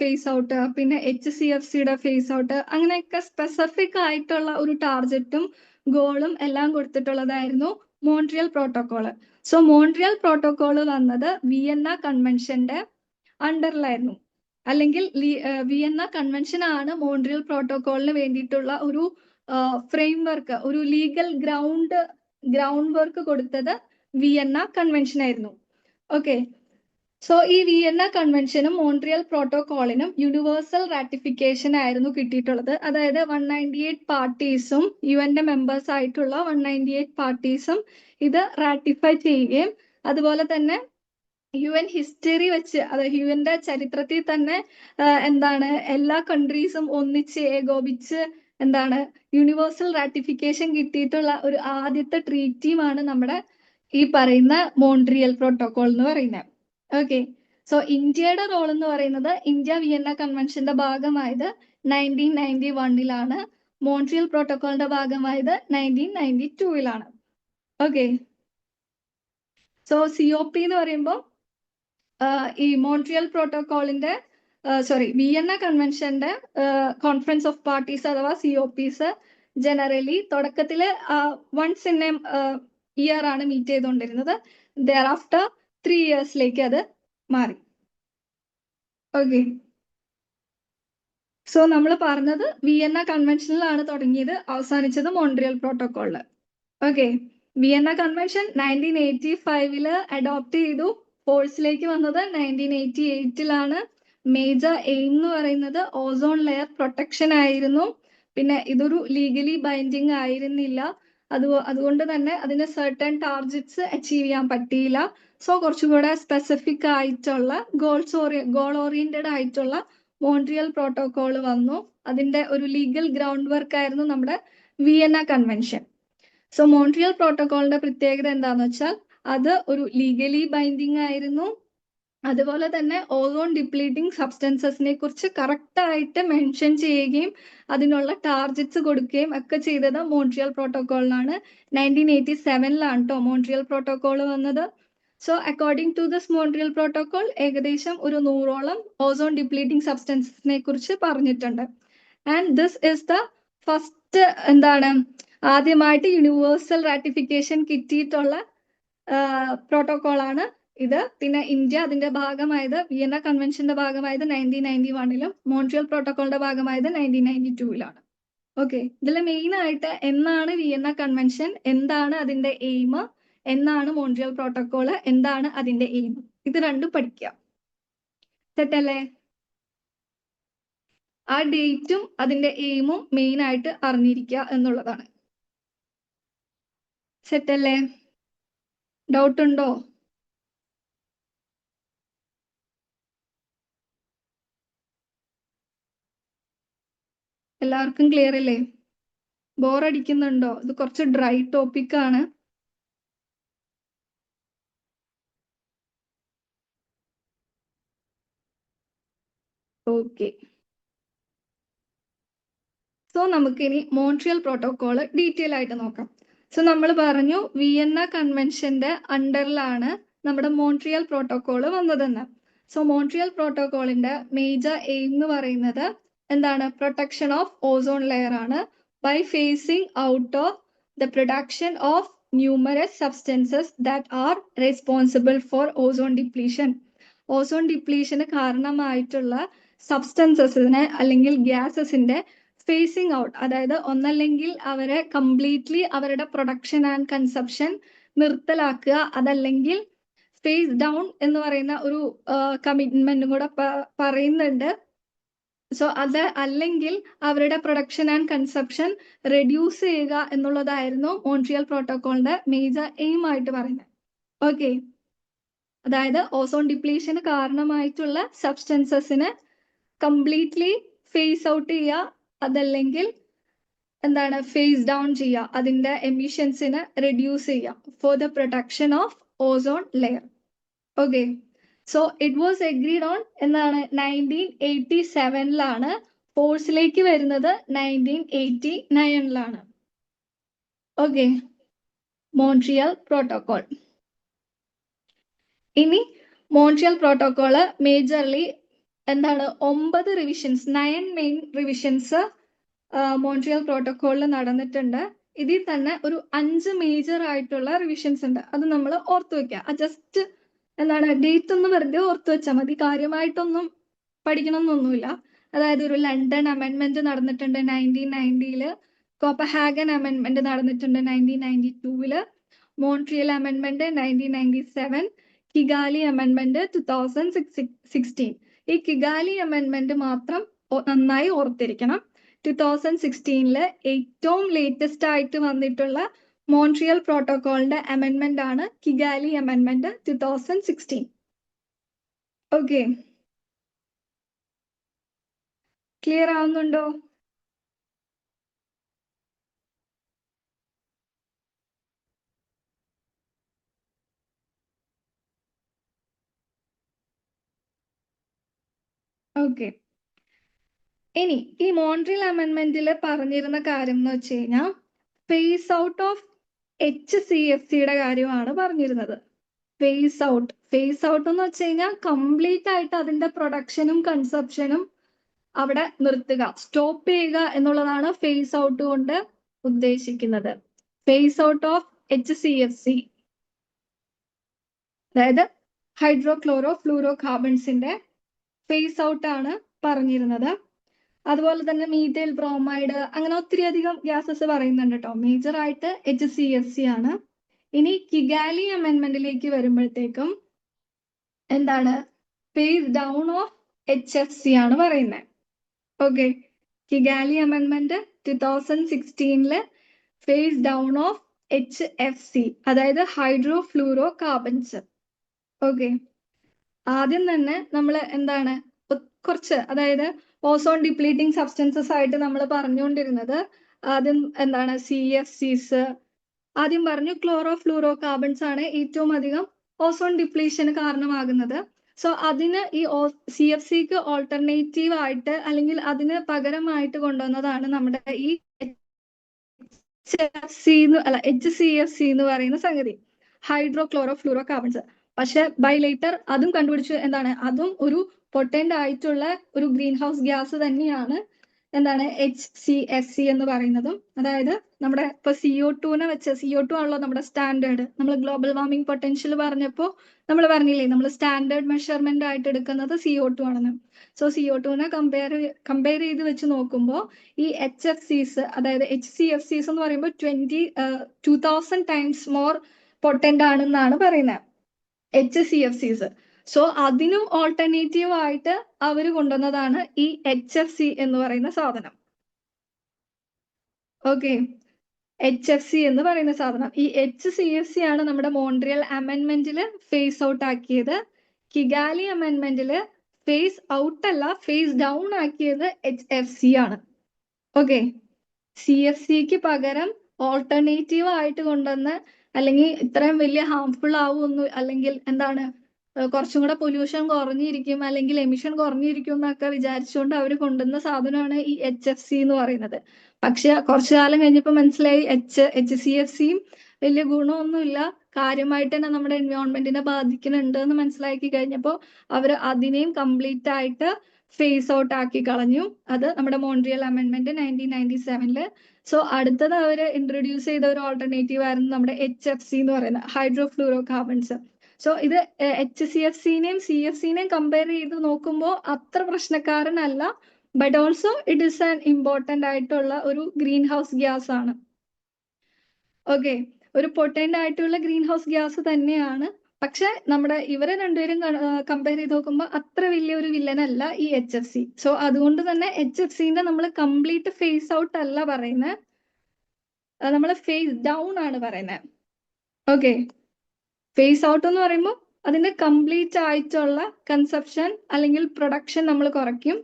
ഫേസ് ഔട്ട്, പിന്നെ HCFCയുടെ ഫേസ് ഔട്ട്, അങ്ങനെയൊക്കെ സ്പെസിഫിക് ആയിട്ടുള്ള ഒരു ടാർഗറ്റും ഗോളും എല്ലാം കൊടുത്തിട്ടുള്ളതായിരുന്നു Montreal protocol. So Montreal protocol വന്നത് വിയന്ന കൺവെൻഷന്റെ അണ്ടറിലായിരുന്നു, അല്ലെങ്കിൽ വിയന്ന കൺവെൻഷൻ ആണ് മോൺട്രിയൽ പ്രോട്ടോകോളിന് വേണ്ടിയിട്ടുള്ള ഒരു ഫ്രെയിംവർക്ക്, ഒരു ലീഗൽ ഗ്രൗണ്ട് വർക്ക് കൊടുത്തത് വിയന്ന കൺവെൻഷൻ ആയിരുന്നു. ഓക്കെ, സോ ഈ വിയന്ന കൺവെൻഷനും മോൺട്രിയൽ പ്രോട്ടോകോളിനും യൂണിവേഴ്സൽ റാറ്റിഫിക്കേഷൻ ആയിരുന്നു കിട്ടിയിട്ടുള്ളത്. അതായത് 198 പാർട്ടീസും UN മെമ്പേഴ്സ് ആയിട്ടുള്ള 198 പാർട്ടീസും ഇത് റാറ്റിഫൈ ചെയ്യുകയും അതുപോലെ തന്നെ UN ഹിസ്റ്ററി വെച്ച്, അതായത് UN ചരിത്രത്തിൽ തന്നെ എന്താണ് എല്ലാ കൺട്രീസും ഒന്നിച്ച് ഏകോപിച്ച് എന്താണ് യൂണിവേഴ്സൽ റാറ്റിഫിക്കേഷൻ കിട്ടിയിട്ടുള്ള ഒരു ആദ്യത്തെ ട്രീറ്റിയുമാണ് നമ്മുടെ ഈ പറയുന്ന മോൺട്രിയൽ പ്രോട്ടോകോൾ എന്ന് പറയുന്നത്. ഓക്കെ, സോ ഇന്ത്യയുടെ റോൾ എന്ന് പറയുന്നത് ഇന്ത്യ വിയന്ന കൺവെൻഷന്റെ ഭാഗമായത് 1991 മോൺട്രിയൽ പ്രോട്ടോകോളിന്റെ ഭാഗമായത് 1992. ഓക്കെ, സോ COP എന്ന് പറയുമ്പോൾ ഈ മോൺട്രിയൽ പ്രോട്ടോകോളിന്റെ വിയന്ന കൺവെൻഷന്റെ കോൺഫറൻസ് ഓഫ് പാർട്ടീസ് അഥവാ COPs ജനറലി തുടക്കത്തില് വൺസ് ഇൻ എ ഇയർ ആണ് മീറ്റ് ചെയ്തുകൊണ്ടിരുന്നത്. thereafter 3 yearsലേക്ക് അത് മാറി. ഓക്കെ, സോ നമ്മൾ പറഞ്ഞത് വിയന്ന കൺവെൻഷനിലാണ് തുടങ്ങിയത്, അവസാനിച്ചത് മോൺട്രിയൽ പ്രോട്ടോകോളില്. ഓക്കെ, വിയന്ന കൺവെൻഷൻ 1985 അഡോപ്റ്റ് ചെയ്തു. ഫോഴ്സിലേക്ക് വന്നത് 1988 മേജർ എയിം എന്ന് പറയുന്നത് ഓസോൺ ലെയർ പ്രൊട്ടക്ഷൻ ആയിരുന്നു. പിന്നെ ഇതൊരു ലീഗലി ബൈൻഡിങ് ആയിരുന്നില്ല, അതുകൊണ്ട് തന്നെ അതിന് സർട്ടൺ ടാർഗറ്റ്സ് അച്ചീവ് ചെയ്യാൻ പറ്റിയില്ല. സോ കുറച്ചുകൂടെ സ്പെസിഫിക് ആയിട്ടുള്ള ഗോൾ ഓറിയന്റഡ് ആയിട്ടുള്ള മോൺട്രിയൽ പ്രോട്ടോകോൾ വന്നു. അതിന്റെ ഒരു ലീഗൽ ഗ്രൗണ്ട് വർക്ക് ആയിരുന്നു നമ്മുടെ വിയന്ന കൺവെൻഷൻ. സോ മോൺട്രിയൽ പ്രോട്ടോകോളിന്റെ പ്രത്യേകത എന്താന്ന് വെച്ചാൽ അത് ഒരു ലീഗലി ബൈൻഡിങ് ആയിരുന്നു. അതുപോലെ തന്നെ ഓസോൺ ഡിപ്ലീറ്റിംഗ് സബ്സ്റ്റൻസസിനെ കുറിച്ച് കറക്റ്റ് ആയിട്ട് മെൻഷൻ ചെയ്യുകയും അതിനുള്ള ടാർഗറ്റ്സ് കൊടുക്കുകയും ഒക്കെ ചെയ്തത് മോൺട്രിയൽ പ്രോട്ടോകോളിനാണ്. 1987 മോൺട്രിയൽ പ്രോട്ടോകോൾ വന്നത്. So according to this Montreal protocol ഏകദേശം ഒരു 100ഓളം ഓസോൺ ഡിപ്ലീറ്റിംഗ് സബ്സ്റ്റൻസസിനെ കുറിച്ച് പറഞ്ഞിട്ടുണ്ട്. And this is the first ആദ്യമായിട്ട് യൂണിവേഴ്സൽ റാറ്റിഫിക്കേഷൻ കിട്ടിയിട്ടുള്ള പ്രോട്ടോകോളാണ് ഇത്. പിന്നെ ഇന്ത്യ അതിന്റെ ഭാഗമായത് വിയന്ന കൺവെൻഷന്റെ ഭാഗമായത് 1991 മോൺട്രിയൽ പ്രോട്ടോകോളിന്റെ ഭാഗമായത് 1992. ഓക്കെ, ഇതിൽ മെയിൻ ആയിട്ട് എന്നാണ് വിയന്ന കൺവെൻഷൻ, എന്താണ് അതിന്റെ എയിം, എന്നാണ് മോൺട്രിയൽ പ്രോട്ടോകോള്, എന്താണ് അതിന്റെ എയിം, ഇത് രണ്ടും പഠിക്കുക. സെറ്റല്ലേ? ആ ഡേറ്റും അതിന്റെ എയിമും മെയിൻ ആയിട്ട് അറിഞ്ഞിരിക്കുക എന്നുള്ളതാണ്. സെറ്റല്ലേ? ഡൗട്ട് ഉണ്ടോ? എല്ലാവർക്കും ക്ലിയർ അല്ലേ? ബോറടിക്കുന്നുണ്ടോ? ഇത് കുറച്ച് ഡ്രൈ ടോപ്പിക് ആണ്. ഓക്കെ. സോ നമുക്കിനി മോൺട്രിയൽ പ്രോട്ടോകോൾ ഡീറ്റെയിൽ ആയിട്ട് നോക്കാം. സോ നമ്മൾ പറഞ്ഞു വിയന്ന കൺവെൻഷന്റെ അണ്ടറിലാണ് നമ്മുടെ മോൺട്രിയൽ പ്രോട്ടോകോൾ വന്നതെന്ന്. സോ മോൺട്രിയൽ പ്രോട്ടോകോളിന്റെ മേജർ എയിം എന്ന് പറയുന്നത് എന്താണ്? പ്രൊട്ടക്ഷൻ ഓഫ് ഓസോൺ ലെയർ ആണ്, by phasing out of the production of numerous substances that are responsible for ozone depletion. Ozone ഡിപ്ലീഷന് കാരണമായിട്ടുള്ള സബ്സ്റ്റൻസസിനെ അല്ലെങ്കിൽ ഗ്യാസസിന്റെ ഫേസിങ് ഔട്ട്, അതായത് ഒന്നല്ലെങ്കിൽ അവരെ കംപ്ലീറ്റ്ലി അവരുടെ പ്രൊഡക്ഷൻ ആൻഡ് കൺസപ്ഷൻ നിർത്തലാക്കുക, അതല്ലെങ്കിൽ ഫേസ് ഡൗൺ എന്ന് പറയുന്ന ഒരു കമ്മിറ്റ്മെന്റും കൂടെ പറയുന്നുണ്ട്. സോ അത് അല്ലെങ്കിൽ അവരുടെ പ്രൊഡക്ഷൻ ആൻഡ് കൺസപ്ഷൻ റെഡ്യൂസ് ചെയ്യുക എന്നുള്ളതായിരുന്നു മോൺട്രിയൽ പ്രോട്ടോകോളിന്റെ മേജർ എയിം ആയിട്ട് പറയുന്നത്. ഓക്കെ, അതായത് ഓസോൺ ഡിപ്ലീഷന് കാരണമായിട്ടുള്ള സബ്സ്റ്റൻസസിന് കംപ്ലീറ്റ്ലി ഫേസ് ഔട്ട് ചെയ്യുക, അതല്ലെങ്കിൽ എന്താണ് ഫേസ് ഡൗൺ ചെയ്യുക, അതിന്റെ എമിഷൻസിനെ റെഡ്യൂസ് ചെയ്യുക for the protection of ozone layer. Okay, so it was agreed on എന്നാണ് 1987 ഫോഴ്സിലേക്ക് വരുന്നത് 1989. Okay, Montreal protocol. ഇനി മോൺട്രിയൽ പ്രോട്ടോകോള് മേജർലി എന്താണ് 9 റിവിഷൻസ്, 9 മെയിൻ റിവിഷൻസ് മോൺട്രിയൽ പ്രോട്ടോകോളിൽ നടന്നിട്ടുണ്ട്. ഇതിൽ തന്നെ ഒരു 5 മേജർ ആയിട്ടുള്ള റിവിഷൻസ് ഉണ്ട്. അത് നമ്മൾ ഓർത്തു വെക്കുക. ജസ്റ്റ് എന്താണ് ഡേറ്റ് ഒന്ന് വെറുതെ ഓർത്തു വെച്ചാൽ മതി, കാര്യമായിട്ടൊന്നും പഠിക്കണമെന്നൊന്നുമില്ല. അതായത് ഒരു ലണ്ടൻ അമെൻമെന്റ് നടന്നിട്ടുണ്ട് 1990, കോപ്പഹാഗൻ അമെൻമെന്റ് നടന്നിട്ടുണ്ട് 1992, മോൺട്രിയൽ അമെൻമെന്റ് 1997, കിഗാലി അമെൻമെന്റ് 2016. ഈ കിഗാലി അമെൻമെന്റ് മാത്രം നന്നായി ഓർത്തിരിക്കണം. 2016 ഏറ്റവും ലേറ്റസ്റ്റ് ആയിട്ട് വന്നിട്ടുള്ള മോൺട്രിയൽ പ്രോട്ടോകോളിന്റെ അമെൻമെന്റ് ആണ് കിഗാലി അമെൻമെന്റ് 2016. ഓക്കെ, ക്ലിയർ ആവുന്നുണ്ടോ? ഓക്കെ, ഇനി ഈ മോൺട്രിയൽ അമെൻമെന്റിൽ പറഞ്ഞിരുന്ന കാര്യം എന്ന് വെച്ച് കഴിഞ്ഞാൽ ഫേസ് ഔട്ട് ഓഫ് HCFCയുടെ കാര്യമാണ് പറഞ്ഞിരുന്നത്. ഫേസ് ഔട്ട് എന്ന് വെച്ച് കഴിഞ്ഞാൽ കംപ്ലീറ്റ് ആയിട്ട് അതിന്റെ പ്രൊഡക്ഷനും കൺസപ്ഷനും അവിടെ നിർത്തുക, സ്റ്റോപ്പ് ചെയ്യുക എന്നുള്ളതാണ് ഫേസ് ഔട്ട് കൊണ്ട് ഉദ്ദേശിക്കുന്നത്. ഫേസ് ഔട്ട് ഓഫ് HCFC, അതായത് ഹൈഡ്രോക്ലോറോ ഫ്ലൂറോ കാർബൺസിന്റെ ഫേസ് ഔട്ട് ആണ് പറഞ്ഞിരുന്നത്. അതുപോലെ തന്നെ മീഥൈൽ ബ്രോമൈഡ്, അങ്ങനെ ഒത്തിരി അധികം ഗ്യാസസ് പറയുന്നുണ്ട് കേട്ടോ. മേജർ ആയിട്ട് HCFC ആണ്. ഇനി കിഗാലി അമെൻമെന്റിലേക്ക് വരുമ്പോഴത്തേക്കും എന്താണ് ഫേസ് ഡൗൺ ഓഫ് HFC ആണ് പറയുന്നത്. ഓക്കെ, കിഗാലി അമെൻമെന്റ് 2016 ഫേസ് ഡൗൺ ഓഫ് HFC, അതായത് ഹൈഡ്രോ ഫ്ലൂറോ കാർബൺസ്. ഓക്കെ, ആദ്യം തന്നെ നമ്മൾ എന്താണ് കുറച്ച്, അതായത് ഓസോൺ ഡിപ്ലീറ്റിംഗ് സബ്സ്റ്റൻസസ് ആയിട്ട് നമ്മൾ പറഞ്ഞുകൊണ്ടിരുന്നത് ആദ്യം എന്താണ് CFCs, ആദ്യം പറഞ്ഞു ക്ലോറോ ഫ്ലൂറോ കാർബൺസ് ആണ് ഏറ്റവും അധികം ഓസോൺ ഡിപ്ലീഷന് കാരണമാകുന്നത്. സോ അതിന് ഈ CFCക്ക് ഓൾട്ടർനേറ്റീവ് ആയിട്ട് അല്ലെങ്കിൽ അതിന് പകരമായിട്ട് കൊണ്ടുവന്നതാണ് നമ്മുടെ ഈ HCFC എന്ന് പറയുന്ന സംഗതി, ഹൈഡ്രോ ക്ലോറോ ഫ്ലൂറോ കാർബൺസ്. പക്ഷെ ബൈ ലേറ്റർ അതും കണ്ടുപിടിച്ചു എന്താണ്, അതും ഒരു പൊട്ടന്റ് ആയിട്ടുള്ള ഒരു ഗ്രീൻ ഹൗസ് ഗ്യാസ് തന്നെയാണ് എന്താണ് HCFC എന്ന് പറയുന്നതും. അതായത് നമ്മുടെ ഇപ്പൊ CO2 വെച്ച്, CO2 ആണല്ലോ നമ്മുടെ സ്റ്റാൻഡേർഡ്. നമ്മൾ ഗ്ലോബൽ വാർമിംഗ് പൊട്ടൻഷ്യൽ പറഞ്ഞപ്പോൾ നമ്മൾ പറഞ്ഞില്ലേ, നമ്മൾ സ്റ്റാൻഡേർഡ് മെഷർമെന്റ് ആയിട്ട് എടുക്കുന്നത് CO2 ആണെന്ന്. സോ CO2 കമ്പയർ ചെയ്ത് വെച്ച് നോക്കുമ്പോൾ ഈ HFCs, അതായത് HCFCs എന്ന് പറയുമ്പോൾ 2000 ടൈംസ് മോർ പൊട്ടന്റ് ആണെന്നാണ് പറയുന്നത് HCFCs. സോ അതിനും ഓൾട്ടർനേറ്റീവ് ആയിട്ട് അവർ കൊണ്ടുവന്നതാണ് ഈ HFC എന്ന് പറയുന്ന സാധനം. ഓക്കെ, HFC എന്ന് പറയുന്ന സാധനം. ഈ HCFC ആണ് നമ്മുടെ മോൺട്രിയൽ അമെൻമെന്റിൽ ഫേസ് ഔട്ട് ആക്കിയത്. കിഗാലി അമെൻമെന്റിൽ ഫേസ് ഔട്ട് അല്ല, ഫേസ് ഡൗൺ ആക്കിയത് HFC ആണ്. ഓക്കെ, CFCക്ക് പകരം ഓൾട്ടർനേറ്റീവ് ആയിട്ട് കൊണ്ടുവന്ന്, അല്ലെങ്കിൽ ഇത്രയും വലിയ ഹാംഫുൾ ആവുമൊന്നും, അല്ലെങ്കിൽ എന്താണ് കുറച്ചും കൂടെ പൊല്യൂഷൻ കുറഞ്ഞിരിക്കും അല്ലെങ്കിൽ എമിഷൻ കുറഞ്ഞിരിക്കും എന്നൊക്കെ വിചാരിച്ചുകൊണ്ട് അവർ കൊണ്ടുവന്ന സാധനമാണ് ഈ HFC എന്ന് പറയുന്നത്. പക്ഷെ കുറച്ചു കാലം കഴിഞ്ഞപ്പോൾ മനസ്സിലായി HCFCയും വലിയ ഗുണമൊന്നുമില്ല, കാര്യമായിട്ട് തന്നെ നമ്മുടെ എൻവയോൺമെന്റിനെ ബാധിക്കുന്നുണ്ട് എന്ന് മനസ്സിലാക്കി കഴിഞ്ഞപ്പോൾ അവർ അതിനെയും കംപ്ലീറ്റ് ആയിട്ട് ഫേസ് ഔട്ട് ആക്കി കളഞ്ഞു. അത് നമ്മുടെ മോൺട്രിയൽ അമെൻമെന്റ് 1997. സോ അടുത്തത് അവർ ഇൻട്രൊഡ്യൂസ് ചെയ്ത ഒരു ഓൾട്ടർനേറ്റീവ് ആയിരുന്നു നമ്മുടെ HFC എന്ന് പറയുന്നത്, ഹൈഡ്രോ ഫ്ലൂറോ കാർബൺസ്. സോ ഇത് HCFCനെയും CFCനെയും കമ്പയർ ചെയ്ത് നോക്കുമ്പോൾ അത്ര പ്രശ്നക്കാരനല്ല, but also it is an important ആയിട്ടുള്ള ഒരു ഗ്രീൻ ഹൗസ് ഗ്യാസ് ആണ്. ഓക്കെ, ഒരു പൊട്ടൻ്റ് ആയിട്ടുള്ള ഗ്രീൻ ഹൗസ് ഗ്യാസ് തന്നെയാണ്. പക്ഷെ നമ്മുടെ ഇവരെ രണ്ടുപേരും കമ്പയർ ചെയ്ത് നോക്കുമ്പോൾ അത്ര വലിയൊരു വില്ലനല്ല ഈ HFC. സോ അതുകൊണ്ട് തന്നെ HFCന്റെ നമ്മൾ കംപ്ലീറ്റ് ഫേസ് ഔട്ട് അല്ല പറയുന്നത്, നമ്മൾ ഫേസ് ഡൗൺ ആണ് പറയുന്നത്. ഓക്കെ, ഫേസ് ഔട്ട് എന്ന് പറയുമ്പോൾ അതിന്റെ കംപ്ലീറ്റ് ആയിട്ടുള്ള കൺസപ്ഷൻ അല്ലെങ്കിൽ പ്രൊഡക്ഷൻ നമ്മൾ കുറയ്ക്കും.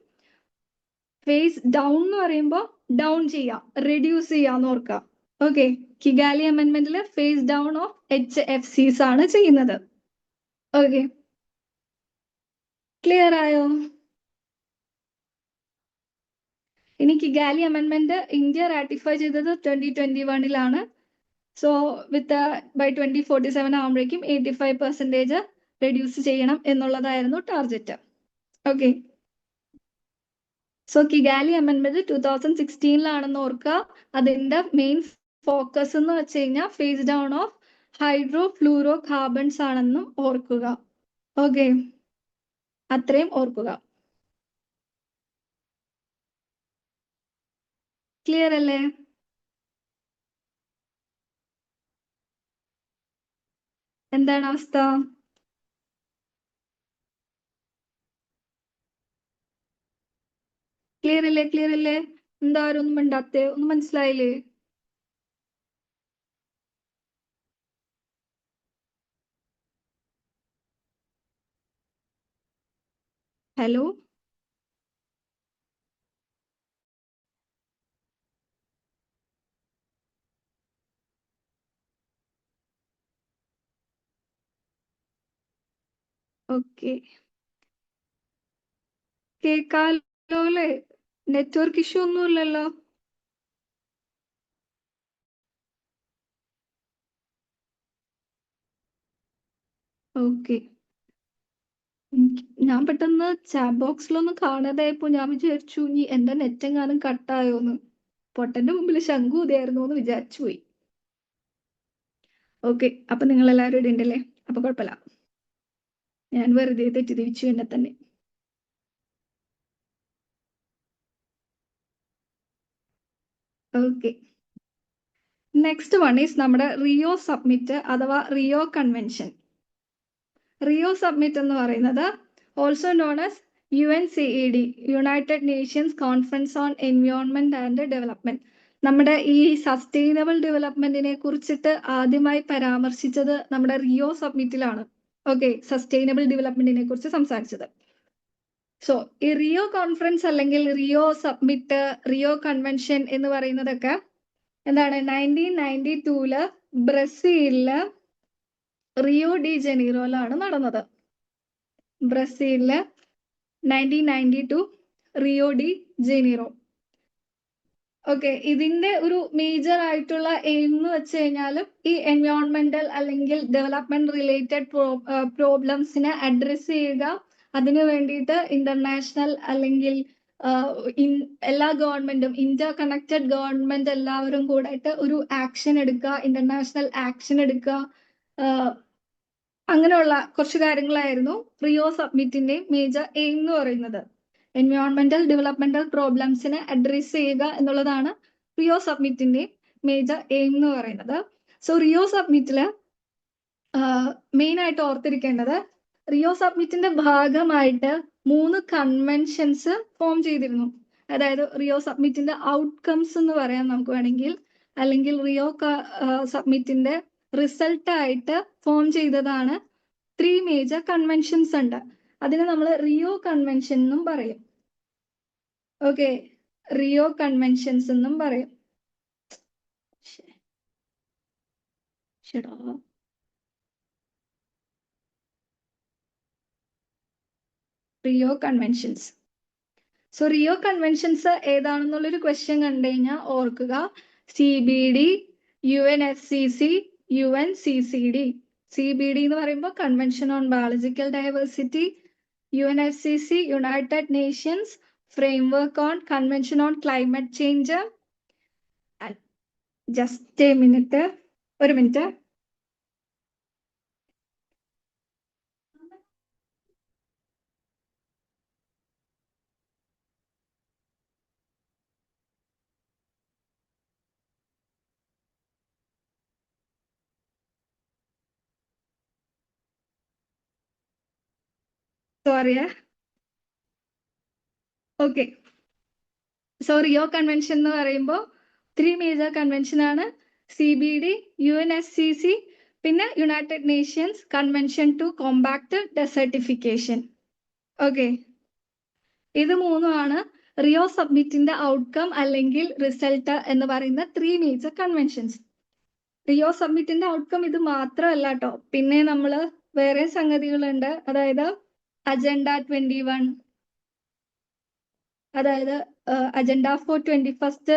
ഫേസ് ഡൗൺ എന്ന് പറയുമ്പോൾ ഡൗൺ ചെയ്യാം, റെഡ്യൂസ് ചെയ്യാന്ന് ഓർക്കുക. ഓക്കെ, കിഗാലി അമെൻമെന്റിൽ ഫേസ് ഡൗൺ ഓഫ് HFCs ആണ് ചെയ്യുന്നത്. ഓക്കെ, ക്ലിയർ ആയോ? ഇനി കിഗാലി അമെൻമെന്റ് ഇന്ത്യ റാറ്റിഫൈ ചെയ്തത് 2021 സോ വിത്ത് ബൈ 2047 ആകുമ്പോഴേക്കും 85% റെഡ്യൂസ് ചെയ്യണം എന്നുള്ളതായിരുന്നു ടാർഗറ്റ്. ഓക്കെ, സോ കിഗാലി അമെൻമെന്റ് 2016 ഓർക്കുക. അതിന്റെ മെയിൻ ഫോക്കസ് എന്ന് വെച്ച് കഴിഞ്ഞാൽ phase down of hydro fluoro carbons ആണെന്നും ഓർക്കുക. ഓക്കെ, അത്രയും ഓർക്കുക. ക്ലിയർ അല്ലേ? എന്താണ് അവസ്ഥ? ക്ലിയർ അല്ലേ? ക്ലിയർ അല്ലേ? എന്താ ആരൊന്നും മിണ്ടാത്തെ? ഒന്നും മനസ്സിലായില്ലേ? ഹലോ, ഓക്കെ, കേക്കാലോ അല്ലേ? നെറ്റ്വർക്ക് ഇഷ്യൂ ഒന്നും ഇല്ലല്ലോ? ഓക്കെ, ഞാൻ പെട്ടെന്ന് ചാറ്റ് ബോക്സിലൊന്നും കാണാതായപ്പോ ഞാൻ വിചാരിച്ചു ഇനി എന്റെ നെറ്റ് എങ്ങാനും കട്ടായോന്ന്. പൊട്ടന്റെ മുമ്പിൽ ശംഖു ഇതായിരുന്നു എന്ന് വിചാരിച്ചു പോയി. ഓക്കെ, അപ്പൊ നിങ്ങൾ എല്ലാവരും ഇവിടെ ഉണ്ടല്ലേ? അപ്പൊ കുഴപ്പമില്ല, ഞാൻ വെറുതെ തെറ്റിദ്ധരിച്ചു എന്നെ തന്നെ. ഓക്കെ, നെക്സ്റ്റ് വൺ ഈസ് നമ്മുടെ റിയോ സബ്മിറ്റ് അഥവാ റിയോ കൺവെൻഷൻ. റിയോ സബ്മിറ്റ് എന്ന് പറയുന്നത് also known as UNCED, United Nations conference on environment and development. നമ്മുടെ ഈ സസ്റ്റൈനബിൾ ഡെവലപ്മെന്റിനെ കുറിച്ചിട്ട് ആദ്യമായി പരാമർശിച്ചത് നമ്മുടെ റിയോ സബ്മിറ്റിലാണ്. ഓക്കെ, സസ്റ്റൈനബിൾ ഡെവലപ്മെന്റിനെ കുറിച്ച് സംസാരിച്ചത്. സോ ഈ റിയോ കോൺഫറൻസ് അല്ലെങ്കിൽ റിയോ സബ്മിറ്റ്, റിയോ കൺവെൻഷൻ എന്ന് പറയുന്നതൊക്കെ എന്താണ് 1992 ബ്രസീലില് റിയോ ഡി ജനീറോയിലാണ് നടന്നത്. ബ്രസീലില് 1992 റിയോ ഡി ജനീറോ. ഓക്കെ, ഇതിന്റെ ഒരു മേജർ ആയിട്ടുള്ള എയിം എന്ന് വെച്ച് കഴിഞ്ഞാൽ ഈ എൻവയോൺമെന്റൽ അല്ലെങ്കിൽ ഡെവലപ്മെന്റ് റിലേറ്റഡ് പ്രോബ്ലംസിനെ അഡ്രസ് ചെയ്യുക. അതിനു വേണ്ടിയിട്ട് ഇന്റർനാഷണൽ അല്ലെങ്കിൽ എല്ലാ ഗവൺമെന്റും, ഇന്ത്യ കണക്റ്റഡ് ഗവൺമെന്റ് എല്ലാവരും കൂടായിട്ട് ഒരു ആക്ഷൻ എടുക്കുക, ഇന്റർനാഷണൽ ആക്ഷൻ എടുക്കുക. അങ്ങനെയുള്ള കുറച്ച് കാര്യങ്ങളായിരുന്നു റിയോ സബ്മിറ്റിന്റെ മേജർ എയിം എന്ന് പറയുന്നത്. എൻവയോൺമെന്റൽ ഡെവലപ്മെന്റൽ പ്രോബ്ലംസിനെ അഡ്രസ് ചെയ്യുക എന്നുള്ളതാണ് റിയോ സബ്മിറ്റിന്റെ മേജർ എയിം എന്ന് പറയുന്നത്. സോ റിയോ സബ്മിറ്റില് മെയിൻ ആയിട്ട് ഓർത്തിരിക്കേണ്ടത്, റിയോ സബ്മിറ്റിന്റെ ഭാഗമായിട്ട് 3 കൺവെൻഷൻസ് ഫോം ചെയ്തിരുന്നു. അതായത് റിയോ സബ്മിറ്റിന്റെ ഔട്ട്കംസ് എന്ന് പറയാം നമുക്ക് വേണമെങ്കിൽ, അല്ലെങ്കിൽ റിയോ സബ്മിറ്റിന്റെ റിസൾട്ട് ആയിട്ട് ഫോം ചെയ്തതാണ് 3 മേജർ കൺവെൻഷൻസ് ഉണ്ട്. അതിനെ നമ്മൾ റിയോ കൺവെൻഷൻ എന്നും പറയും. ഓക്കെ, റിയോ കൺവെൻഷൻസ് എന്നും പറയും. Rio conventions. So Rio conventions ഏതാണെന്നുള്ളൊരു ക്വസ്റ്റ്യൻ കണ്ടു കഴിഞ്ഞാൽ ഓർക്കുക, CBD, UNFCCC, UNCCD. CBD എന്ന് പറയുമ്പോൾ convention on biological diversity, UNFCCC United Nations framework on convention on climate change. Just ഒരു minute. Sorry. Okay. So Rio convention എന്ന് പറയുമ്പോൾ 3 മേജർ കൺവെൻഷൻ ആണ്. CBD, UNFCCC, പിന്നെ United Nations convention to compact desertification. Okay, ഇത് മൂന്നുമാണ് Rio സബ്മിറ്റിന്റെ outcome അല്ലെങ്കിൽ result എന്ന് പറയുന്ന 3 മേജർ കൺവെൻഷൻസ്. റിയോ സബ്മിറ്റിന്റെ ഔട്ട്കം ഇത് മാത്രമല്ല കേട്ടോ, പിന്നെ നമ്മൾ വേറെ സംഗതികളുണ്ട്. അതായത് അജണ്ട 21, അതായത് അജണ്ട ഫോർ 21st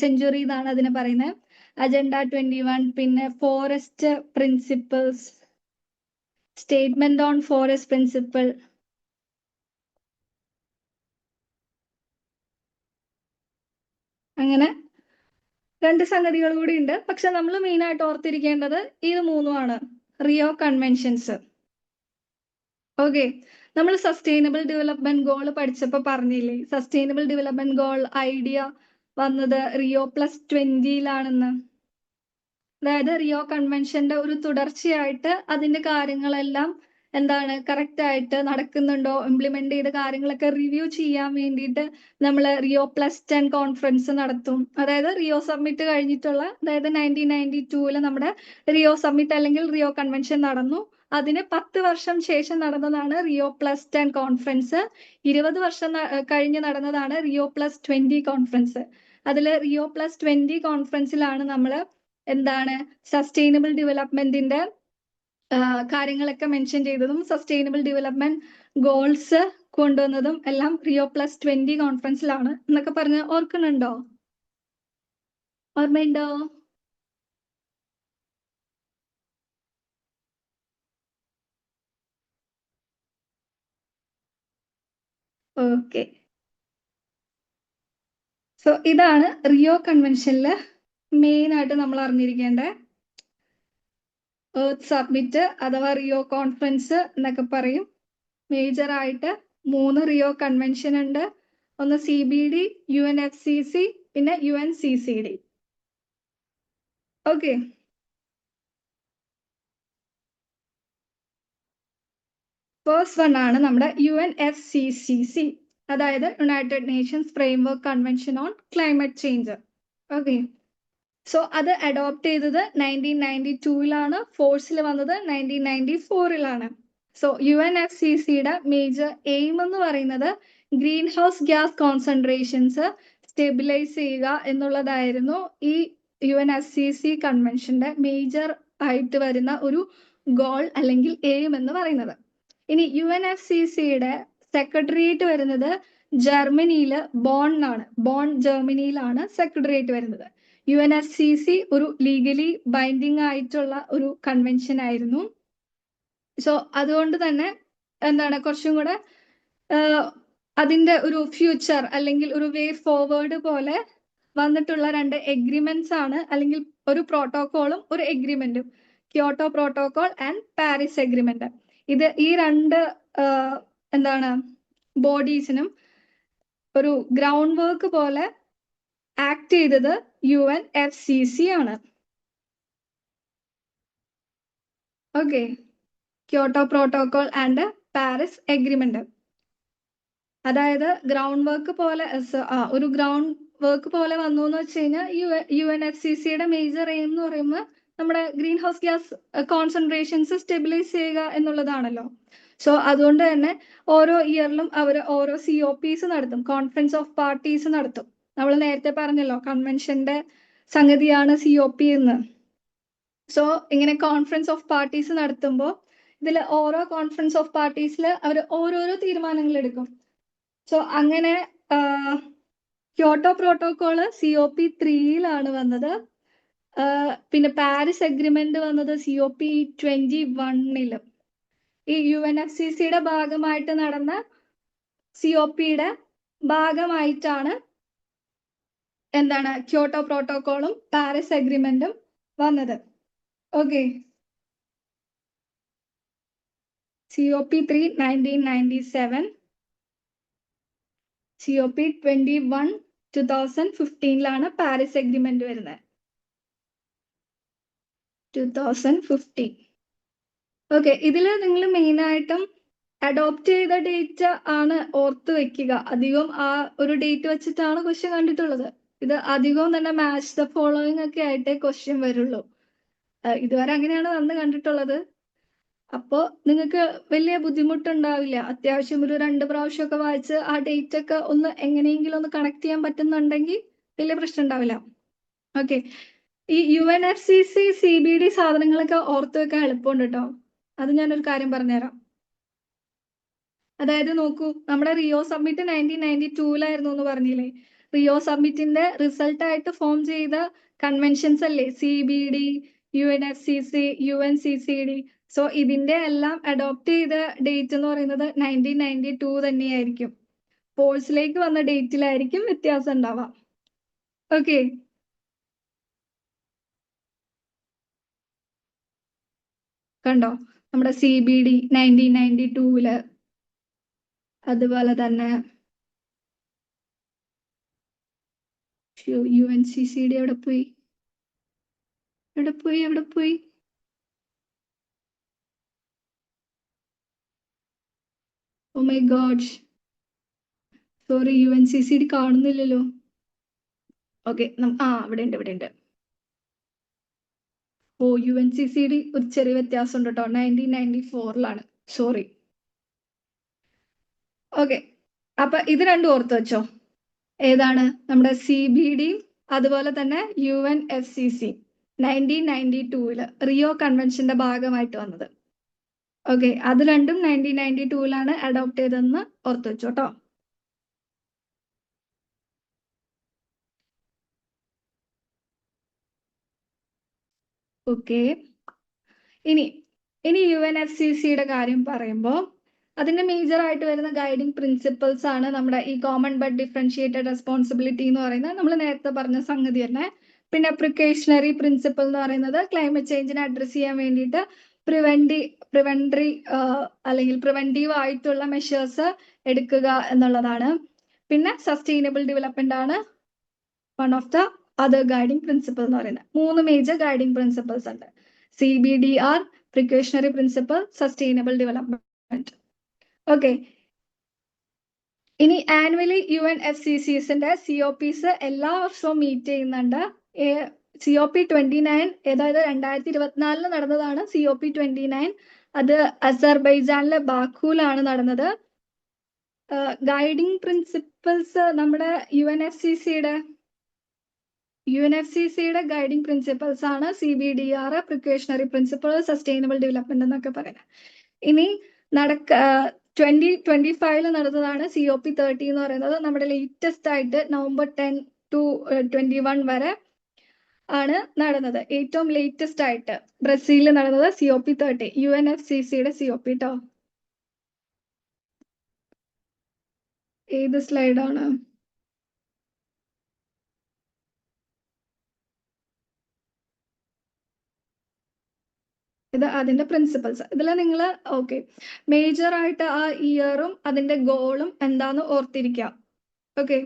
സെഞ്ചുറി എന്നാണ് അതിനെ പറയുന്നത്. അജണ്ട 21, പിന്നെ forest principles, statement on forest principle, അങ്ങനെ 2 സംഗതികൾ കൂടി ഉണ്ട്. പക്ഷെ നമ്മൾ മെയിൻ ആയിട്ട് ഓർത്തിരിക്കേണ്ടത് ഇത് മൂന്നുമാണ്, റിയോ കൺവെൻഷൻസ്. ഓക്കെ, നമ്മൾ സസ്റ്റൈനബിൾ ഡെവലപ്മെന്റ് ഗോൾ പഠിച്ചപ്പോൾ പറഞ്ഞില്ലേ, സസ്റ്റൈനബിൾ ഡെവലപ്മെന്റ് ഗോൾ ഐഡിയ വന്നത് Rio+20 അതായത് റിയോ കൺവെൻഷന്റെ ഒരു തുടർച്ചയായിട്ട് അതിന്റെ കാര്യങ്ങളെല്ലാം എന്താണ് കറക്റ്റ് ആയിട്ട് നടക്കുന്നുണ്ടോ, ഇംപ്ലിമെന്റ് ചെയ്ത കാര്യങ്ങളൊക്കെ റിവ്യൂ ചെയ്യാൻ വേണ്ടിയിട്ട് നമ്മൾ Rio+10 കോൺഫറൻസ് നടത്തും. അതായത് റിയോ സബ്മിറ്റ് കഴിഞ്ഞിട്ടുള്ള, അതായത് 1992 നമ്മുടെ റിയോ സബ്മിറ്റ് അല്ലെങ്കിൽ റിയോ കൺവെൻഷൻ നടന്നു. അതിന് 10 വർഷം ശേഷം നടന്നതാണ് Rio+10 കോൺഫറൻസ്. 20 വർഷം കഴിഞ്ഞ് നടന്നതാണ് Rio+20 കോൺഫറൻസ്. അതിൽ Rio+20 കോൺഫറൻസിലാണ് നമ്മൾ എന്താണ് സസ്റ്റൈനബിൾ ഡെവലപ്മെന്റിന്റെ കാര്യങ്ങളൊക്കെ മെൻഷൻ ചെയ്തതും സസ്റ്റൈനബിൾ ഡെവലപ്മെന്റ് ഗോൾസ് കൊണ്ടുവന്നതും എല്ലാം Rio+20 കോൺഫറൻസിലാണ് എന്നൊക്കെ പറഞ്ഞ് ഓർക്കുന്നുണ്ടോ? ഓർമ്മയുണ്ടോ? ഓക്കെ. സോ ഇതാണ് റിയോ കൺവെൻഷനിൽ മെയിൻ ആയിട്ട് നമ്മൾ അറിഞ്ഞിരിക്കേണ്ട എർത്ത് സബ്മിറ്റ് അഥവാ റിയോ കോൺഫറൻസ് എന്നൊക്കെ പറയും. മേജർ ആയിട്ട് 3 റിയോ കൺവെൻഷൻ ഉണ്ട്. ഒന്ന് CBD, UNFCCC, പിന്നെ UNCCD. ഓക്കെ, ഫസ്റ്റ് വൺ ആണ് നമ്മുടെ UNFCCC, അതായത് United Nations framework convention on climate change. Okay, so അത് അഡോപ്റ്റ് ചെയ്തത് 1992 ഫോഴ്സിൽ വന്നത് 1994. സോ UNFCCയുടെ മേജർ എയിം എന്ന് പറയുന്നത് greenhouse gas concentrations stabilise ചെയ്യുക എന്നുള്ളതായിരുന്നു ഈ UNFCCC കൺവെൻഷന്റെ മേജർ ആയിട്ട് വരുന്ന ഒരു ഗോൾ അല്ലെങ്കിൽ എയിം എന്ന് പറയുന്നത്. ഇനി UNFCCയുടെ സെക്രട്ടേറിയറ്റ് വരുന്നത് ജർമ്മനിയില് ബോൺ ജർമ്മനിയിലാണ് സെക്രട്ടേറിയറ്റ് വരുന്നത്. UNFCCC ഒരു ലീഗലി ബൈൻഡിങ് ആയിട്ടുള്ള ഒരു കൺവെൻഷൻ ആയിരുന്നു. സോ അതുകൊണ്ട് തന്നെ എന്താണ് കുറച്ചും കൂടെ അതിന്റെ ഒരു ഫ്യൂച്ചർ അല്ലെങ്കിൽ ഒരു വേ ഫോർവേഡ് പോലെ വന്നിട്ടുള്ള 2 എഗ്രിമെന്റ്സ് ആണ്, അല്ലെങ്കിൽ ഒരു പ്രോട്ടോകോളും ഒരു എഗ്രിമെന്റും, Kyoto protocol and Paris agreement. ഈ 2 എന്താണ് ബോഡീസിനും ഒരു ഗ്രൗണ്ട് വർക്ക് പോലെ ആക്ട് ചെയ്തത് UNFCCC ആണ്. Okay, Kyoto protocol and Paris agreement. അതായത് ഗ്രൗണ്ട് വർക്ക് പോലെ ഒരു ഗ്രൗണ്ട് വർക്ക് പോലെ വന്നു എന്ന് വെച്ച് കഴിഞ്ഞാൽ UNFCCയുടെ മേജർ എയിം എന്ന് പറയുമ്പോൾ നമ്മുടെ green house gas concentrations stabilise ചെയ്യുക എന്നുള്ളതാണല്ലോ. സോ അതുകൊണ്ട് തന്നെ ഓരോ ഇയറിലും അവർ ഓരോ COPs നടത്തും, കോൺഫറൻസ് ഓഫ് പാർട്ടീസ് നടത്തും. നമ്മൾ നേരത്തെ പറഞ്ഞല്ലോ കൺവെൻഷന്റെ സംഗതിയാണ് COP എന്ന്. സോ ഇങ്ങനെ കോൺഫറൻസ് ഓഫ് പാർട്ടീസ് നടത്തുമ്പോൾ ഇതിൽ ഓരോ കോൺഫറൻസ് ഓഫ് പാർട്ടീസിൽ അവർ ഓരോരോ തീരുമാനങ്ങൾ എടുക്കും. സോ അങ്ങനെ ക്യോട്ടോ പ്രോട്ടോകോള് COP3-യിലാണ് വന്നത്. പിന്നെ പാരീസ് അഗ്രിമെന്റ് വന്നത് COP21-ലും. ഈ UNFCCയുടെ ഭാഗമായിട്ട് നടന്ന COP-യുടെ ഭാഗമായിട്ടാണ് എന്താണ് ക്യോട്ടോ പ്രോട്ടോകോളും പാരീസ് അഗ്രിമെന്റും വന്നത്. Okay, COP3 1997, COP21 2015-ലാണ് Paris agreement വരുന്നത്. 2015. ഓക്കെ, ഇതില് നിങ്ങൾ മെയിനായിട്ടും അഡോപ്റ്റ് ചെയ്ത ഡേറ്റ് ആണ് ഓർത്ത് വെക്കുക. അധികം ആ ഒരു ഡേറ്റ് വെച്ചിട്ടാണ് ക്വസ്റ്റ്യൻ കണ്ടിട്ടുള്ളത്. ഇത് അധികവും തന്നെ മാച്ച് ദ ഫോളോയിങ് ഒക്കെ ആയിട്ടേ ക്വസ്റ്റ്യൻ വരുള്ളൂ. ഇതുവരെ അങ്ങനെയാണ് വന്ന് കണ്ടിട്ടുള്ളത്. അപ്പോൾ നിങ്ങൾക്ക് വലിയ ബുദ്ധിമുട്ടുണ്ടാവില്ല. അത്യാവശ്യം ഒരു 2 പ്രാവശ്യമൊക്കെ വായിച്ച് ആ ഡേറ്റ് ഒക്കെ ഒന്ന് എങ്ങനെയെങ്കിലും ഒന്ന് കണക്ട് ചെയ്യാൻ പറ്റുന്നുണ്ടെങ്കിൽ വലിയ പ്രശ്നം ഉണ്ടാവില്ല. ഓക്കെ, ഈ UNFCC CBD സാധനങ്ങളൊക്കെ ഓർത്ത് വെക്കാൻ എളുപ്പമുണ്ട് കേട്ടോ. അത് ഞാനൊരു കാര്യം പറഞ്ഞുതരാം. അതായത് നോക്കൂ, നമ്മുടെ റിയോ സബ്മിറ്റ് 1992-ലായിരുന്നു എന്ന് പറഞ്ഞില്ലേ. റിയോ സബ്മിറ്റിന്റെ റിസൾട്ട് ആയിട്ട് ഫോം ചെയ്ത കൺവെൻഷൻസ് അല്ലേ CBD, UNFCC, UNCCD. സോ ഇതിന്റെ എല്ലാം അഡോപ്റ്റ് ചെയ്ത ഡേറ്റ് എന്ന് പറയുന്നത് 1992 തന്നെയായിരിക്കും. പോൾസിലേക്ക് വന്ന ഡേറ്റിലായിരിക്കും വ്യത്യാസം ഉണ്ടാവാം. ഓക്കെ, കണ്ടോ നമ്മുടെ CBD 1992-ല്. അതുപോലെ തന്നെ UNCCD എവിടെ പോയി? Oh my god, sorry, UNCCD കാണുന്നില്ലല്ലോ. ഓക്കെ, ഇവിടെ ഉണ്ട്. ഓ, UNCCD ഒരു ചെറിയ വ്യത്യാസം ഉണ്ട് കേട്ടോ. 1994-ലാണ്. സോറി. ഓക്കെ, അപ്പൊ ഇത് രണ്ടും ഓർത്ത് വെച്ചോ. ഏതാണ്? നമ്മുടെ CBD അതുപോലെ തന്നെ UNFCC 1992-ല് റിയോ കൺവെൻഷന്റെ ഭാഗമായിട്ട് വന്നത്. ഓക്കെ, അത് രണ്ടും 1992-ലാണ് അഡോപ്റ്റ് ചെയ്തതെന്ന് ഓർത്ത് വെച്ചോ കേട്ടോ. ഓക്കെ, ഇനി UNFCCയുടെ കാര്യം പറയുമ്പോൾ അതിന്റെ മേജർ ആയിട്ട് വരുന്ന ഗൈഡിങ് പ്രിൻസിപ്പിൾസ് ആണ് നമ്മുടെ ഈ കോമൺ ബട്ട് ഡിഫറൻഷിയേറ്റഡ് റെസ്പോൺസിബിലിറ്റി എന്ന് പറയുന്നത്. നമ്മൾ നേരത്തെ പറഞ്ഞ സംഗതി തന്നെ. പിന്നെ പ്രിക്കോഷണറി പ്രിൻസിപ്പിൾ എന്ന് പറയുന്നത് ക്ലൈമറ്റ് ചേഞ്ചിനെ അഡ്രസ് ചെയ്യാൻ വേണ്ടിയിട്ട് പ്രിവെന്റീവ് ആയിട്ടുള്ള മെഷേഴ്സ് എടുക്കുക എന്നുള്ളതാണ്. പിന്നെ സസ്റ്റൈനബിൾ ഡെവലപ്മെന്റ് ആണ് one of the other guiding principle എന്ന് പറയുന്നത്. 3 മേജർ ഗൈഡിങ് പ്രിൻസിപ്പിൾസ് ഉണ്ട്. CBDR, precautionary principle, sustainable development. Okay, ഇനി ആനുവലി UNFCCന്റെ COPs എല്ലാ വർഷവും മീറ്റ് ചെയ്യുന്നുണ്ട്. COP29 അതായത് 2024 നടന്നതാണ് COP29. അത് അസർബൈജാനിലെ ബാക്കുവിലാണ് നടന്നത്. ഗൈഡിങ് പ്രിൻസിപ്പിൾസ് നമ്മുടെ UNFCCയുടെ ഗൈഡിങ് പ്രിൻസിപ്പിൾസ് ആണ് CBDR, precautionary principle, sustainable development എന്നൊക്കെ പറയുന്നത്. ഇനി 2025 നടന്നതാണ് COP30 എന്ന് പറയുന്നത്. നമ്മുടെ ലേറ്റസ്റ്റ് ആയിട്ട് November 10 to 21 വരെ ആണ് നടന്നത്. ഏറ്റവും ലേറ്റസ്റ്റ് ആയിട്ട് ബ്രസീലിൽ നടന്നത് COP30, UNFCCയുടെ COP ട്ടോ. ഏത് സ്ലൈഡാണ്? ഇത് അതിന്റെ പ്രിൻസിപ്പൾസ്. ഇതിൽ നിങ്ങൾ ഓക്കെ മേജർ ആയിട്ട് ആ ഇയറും അതിന്റെ ഗോളും എന്താന്ന് ഓർത്തിരിക്കാം. ഓക്കെ,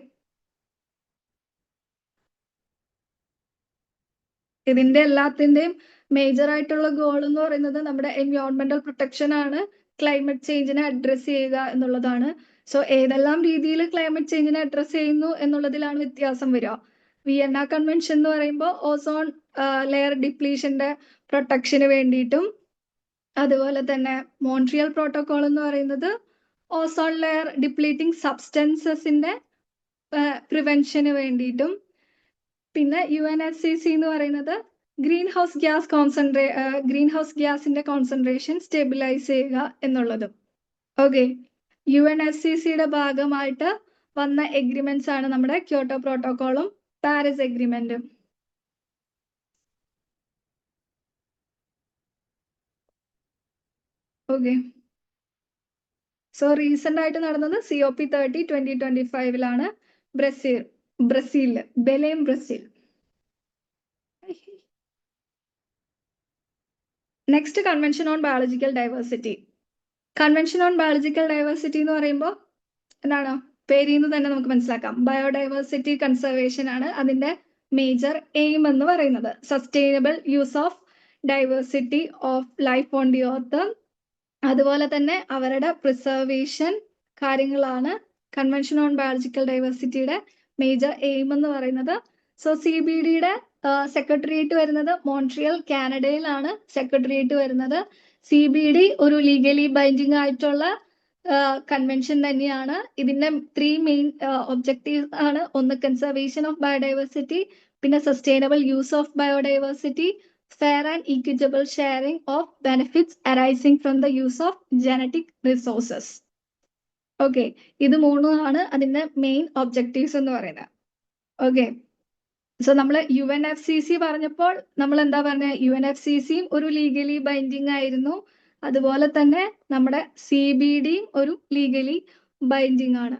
ഇതിന്റെ എല്ലാത്തിന്റെയും മേജർ ആയിട്ടുള്ള ഗോൾ എന്ന് പറയുന്നത് നമ്മുടെ എൻവയോൺമെന്റൽ പ്രൊട്ടക്ഷൻ ആണ്, ക്ലൈമറ്റ് ചേഞ്ചിനെ അഡ്രസ് ചെയ്യുക എന്നുള്ളതാണ്. സോ ഏതെല്ലാം രീതിയിൽ ക്ലൈമറ്റ് ചേഞ്ചിനെ അഡ്രസ് ചെയ്യുന്നു എന്നുള്ളതിലാണ് വ്യത്യാസം വരിക. വിയന്ന കൺവെൻഷൻ എന്ന് പറയുമ്പോൾ ഓസോൺ ലെയർ ഡിപ്ലീഷന്റെ പ്രൊട്ടക്ഷന് വേണ്ടിയിട്ടും, അതുപോലെ തന്നെ മോൺട്രിയൽ പ്രോട്ടോകോൾ എന്ന് പറയുന്നത് ഓസോൺ ലെയർ ഡിപ്ലീറ്റിംഗ് സബ്സ്റ്റൻസസിന്റെ പ്രിവെൻഷന് വേണ്ടിയിട്ടും, പിന്നെ UNFCC എന്ന് പറയുന്നത് ഗ്രീൻ ഹൗസ് ഗ്യാസിന്റെ കോൺസെൻട്രേഷൻ സ്റ്റെബിലൈസ് ചെയ്യുക എന്നുള്ളതും. ഓക്കെ, UNFCCയുടെ ഭാഗമായിട്ട് വന്ന എഗ്രിമെന്റ്സ് ആണ് നമ്മുടെ ക്യോട്ടോ പ്രോട്ടോക്കോളും പാരീസ് എഗ്രിമെന്റും. ഓക്കെ, സോ റീസെന്റ് ആയിട്ട് നടന്നത് COP30 2025 ബ്രസീലില്, Belem, Brazil. Next, convention on biological diversity. Convention on biological diversity എന്ന് പറയുമ്പോൾ എന്താണ്, പേരിൽ നിന്ന് തന്നെ നമുക്ക് മനസ്സിലാക്കാം, ബയോഡൈവേഴ്സിറ്റി കൺസർവേഷൻ ആണ് അതിന്റെ മേജർ എയിം എന്ന് പറയുന്നത്. Sustainable use of diversity of life on the earth, അതുപോലെ തന്നെ അവരുടെ പ്രിസർവേഷൻ കാര്യങ്ങളാണ് കൺവെൻഷൻ ഓൺ ബയോളജിക്കൽ ഡൈവേഴ്സിറ്റിയുടെ മേജർ എയിം എന്ന് പറയുന്നത്. സോ CBDയുടെ സെക്രട്ടേറിയറ്റ് വരുന്നത് മോൺട്രിയൽ, കാനഡയിലാണ് സെക്രട്ടേറിയറ്റ് വരുന്നത്. CBD ഒരു ലീഗലി ബൈൻഡിങ് ആയിട്ടുള്ള കൺവെൻഷൻ തന്നെയാണ്. ഇതിന്റെ 3 മെയിൻ ഒബ്ജക്റ്റീവ് ആണ്. ഒന്ന്, കൺസർവേഷൻ ഓഫ് ബയോഡൈവേഴ്സിറ്റി, പിന്നെ sustainable use of biodiversity, fair and equitable sharing of benefits arising from the use of genetic resources. Okay, ഇത് മൂന്നുമാണ് അതിന്റെ മെയിൻ ഒബ്ജക്റ്റീവ്സ് എന്ന് പറയുന്നത്. ഓക്കെ, സോ നമ്മൾ UNFCC പറഞ്ഞപ്പോൾ നമ്മൾ എന്താ പറഞ്ഞ, UNFCCയും ഒരു ലീഗലി ബൈൻഡിങ് ആയിരുന്നു. അതുപോലെ തന്നെ നമ്മുടെ CBDയും ഒരു ലീഗലി ബൈൻഡിങ് ആണ്.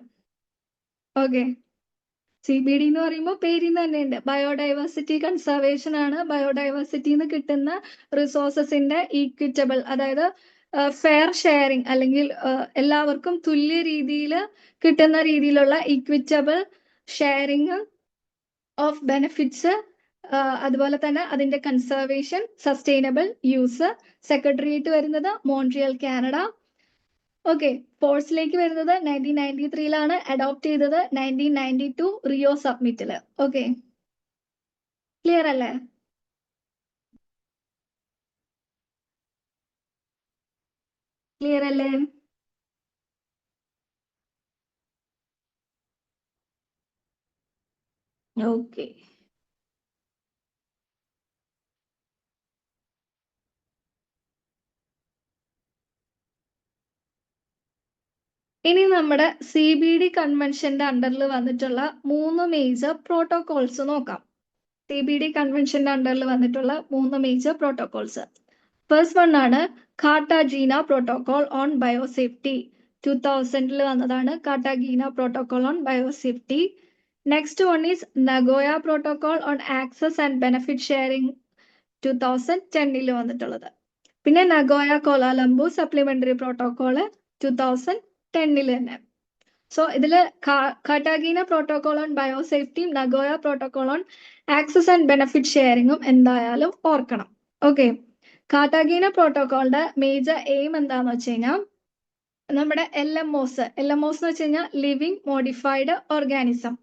ഓക്കെ, CBD എന്ന് പറയുമ്പോൾ പേരിൽ നിന്ന് തന്നെയുണ്ട്, ബയോഡൈവേഴ്സിറ്റി കൺസർവേഷൻ ആണ്. ബയോഡൈവേഴ്സിറ്റിന്ന് കിട്ടുന്ന റിസോഴ്സസിന്റെ ഈക്വിറ്റബിൾ, അതായത് ഫെയർ ഷെയറിങ്, അല്ലെങ്കിൽ എല്ലാവർക്കും തുല്യ രീതിയിൽ കിട്ടുന്ന രീതിയിലുള്ള ഈക്വിറ്റബിൾ ഷെയറിങ് ഓഫ് ബെനിഫിറ്റ്സ്, അതുപോലെ തന്നെ അതിന്റെ കൺസർവേഷൻ, സസ്റ്റൈനബിൾ യൂസ്. സെക്രട്ടേറിയറ്റ് വരുന്നത് മോൺട്രിയൽ, കാനഡ. ഓക്കെ, ഫോഴ്സിലേക്ക് വരുന്നത് 1993 അഡോപ്റ്റ് ചെയ്തത് 1992 റിയോ സബ്മിറ്റില്. ഓക്കെ, ക്ലിയർ അല്ലേ? ക്ലിയർ അല്ലേ? ഓക്കെ, ഇനി നമ്മുടെ CBD കൺവെൻഷന്റെ അണ്ടറിൽ വന്നിട്ടുള്ള 3 മേജർ പ്രോട്ടോകോൾസ് നോക്കാം. CBD കൺവെൻഷന്റെ അണ്ടറിൽ വന്നിട്ടുള്ള 3 മേജർ പ്രോട്ടോകോൾസ്. ഫസ്റ്റ് വൺ ആണ് കാർട്ടാജീന പ്രോട്ടോകോൾ ഓൺ ബയോസേഫ്റ്റി. 2000 വന്നതാണ് Cartagena protocol on biosafety. Next one is Nagoya protocol on access and benefit sharing, 2010 വന്നിട്ടുള്ളത്. പിന്നെ നഗോയ കോലാലംബൂർ സപ്ലിമെന്ററി പ്രോട്ടോകോള് 2010 തന്നെ. സോ ഇതില് കാർട്ടാഗീന പ്രോട്ടോകോൾ ഓൺ ബയോസേഫ്റ്റിയും Nagoya protocol on access and benefit ഷെയറിംഗും എന്തായാലും ഓർക്കണം. ഓക്കെ, കാർട്ടാഗീന പ്രോട്ടോകോളിന്റെ മേജർ എയിം എന്താന്ന് വെച്ച് കഴിഞ്ഞാൽ നമ്മുടെ LMOs എന്ന് വെച്ച് കഴിഞ്ഞാൽ ലിവിങ് മോഡിഫൈഡ് ഓർഗാനിസം.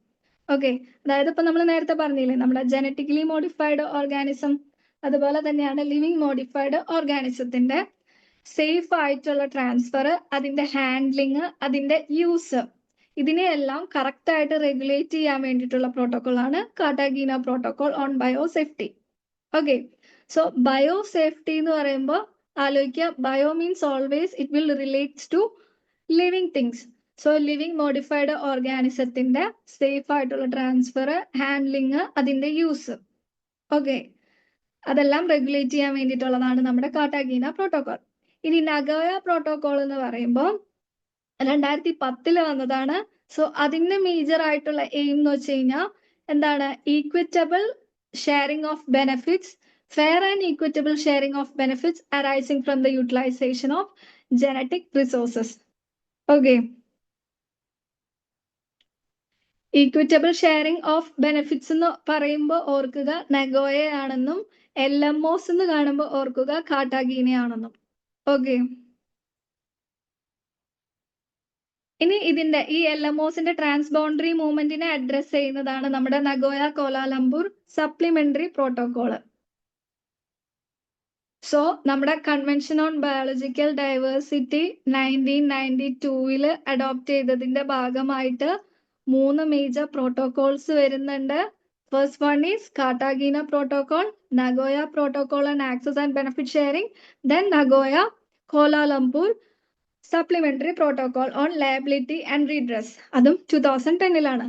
ഓക്കെ, അതായത് ഇപ്പൊ നമ്മൾ നേരത്തെ പറഞ്ഞില്ലേ, നമ്മുടെ ജനറ്റിക്കലി മോഡിഫൈഡ് ഓർഗാനിസം, അതുപോലെ തന്നെയാണ് ലിവിങ് മോഡിഫൈഡ് ഓർഗാനിസത്തിന്റെ സേഫ് ആയിട്ടുള്ള ട്രാൻസ്ഫർ, അതിന്റെ ഹാൻഡ്ലിങ്, അതിന്റെ യൂസ്, ഇതിനെയെല്ലാം കറക്റ്റ് ആയിട്ട് റെഗുലേറ്റ് ചെയ്യാൻ വേണ്ടിയിട്ടുള്ള പ്രോട്ടോകോൾ ആണ് Cartagena protocol on biosafety. Okay, so biosafety എന്ന് പറയുമ്പോൾ ആലോചിക്കുക, bio means always it will relates to living things. So living modified ഓർഗാനിസത്തിന്റെ സേഫ് ആയിട്ടുള്ള ട്രാൻസ്ഫർ, ഹാൻഡ്ലിങ്, അതിന്റെ യൂസ്, ഓക്കെ, അതെല്ലാം റെഗുലേറ്റ് ചെയ്യാൻ വേണ്ടിയിട്ടുള്ളതാണ് നമ്മുടെ കാർട്ടാഗീന പ്രോട്ടോകോൾ. ഇനി നഗോയ പ്രോട്ടോകോൾ എന്ന് പറയുമ്പോൾ 2010 വന്നതാണ്. സോ അതിന്റെ മേജർ ആയിട്ടുള്ള എയിം എന്ന് വെച്ച് കഴിഞ്ഞാൽ എന്താണ്, equitable sharing of benefits, fair and equitable sharing of benefits arising from the utilisation of genetic resources. Okay, equitable sharing of benefits എന്ന് പറയുമ്പോൾ ഓർക്കുക നഗോയ ആണെന്നും, LMOs എന്ന് കാണുമ്പോൾ ഓർക്കുക കാർട്ടാഗീനയാണെന്നും. ഓക്കെ, ഇനി ഇതിന്റെ ഈ LMOsന്റെ ട്രാൻസ്ബൗണ്ടറി മൂവ്മെന്റിനെ അഡ്രസ് ചെയ്യുന്നതാണ് നമ്മുടെ നഗോയ കോലാലംബൂർ സപ്ലിമെന്ററി പ്രോട്ടോകോള്. സോ നമ്മുടെ convention on biological diversity 1992 adopt ചെയ്തതിന്റെ ഭാഗമായിട്ട് 3 മേജർ പ്രോട്ടോകോൾസ് വരുന്നുണ്ട്. First one is Cartagena Protocol, Nagoya Protocol on Access and Benefit Sharing, then Nagoya Kuala Lumpur Supplementary Protocol on Liability and Redress. അതും 2010-ലാണ്.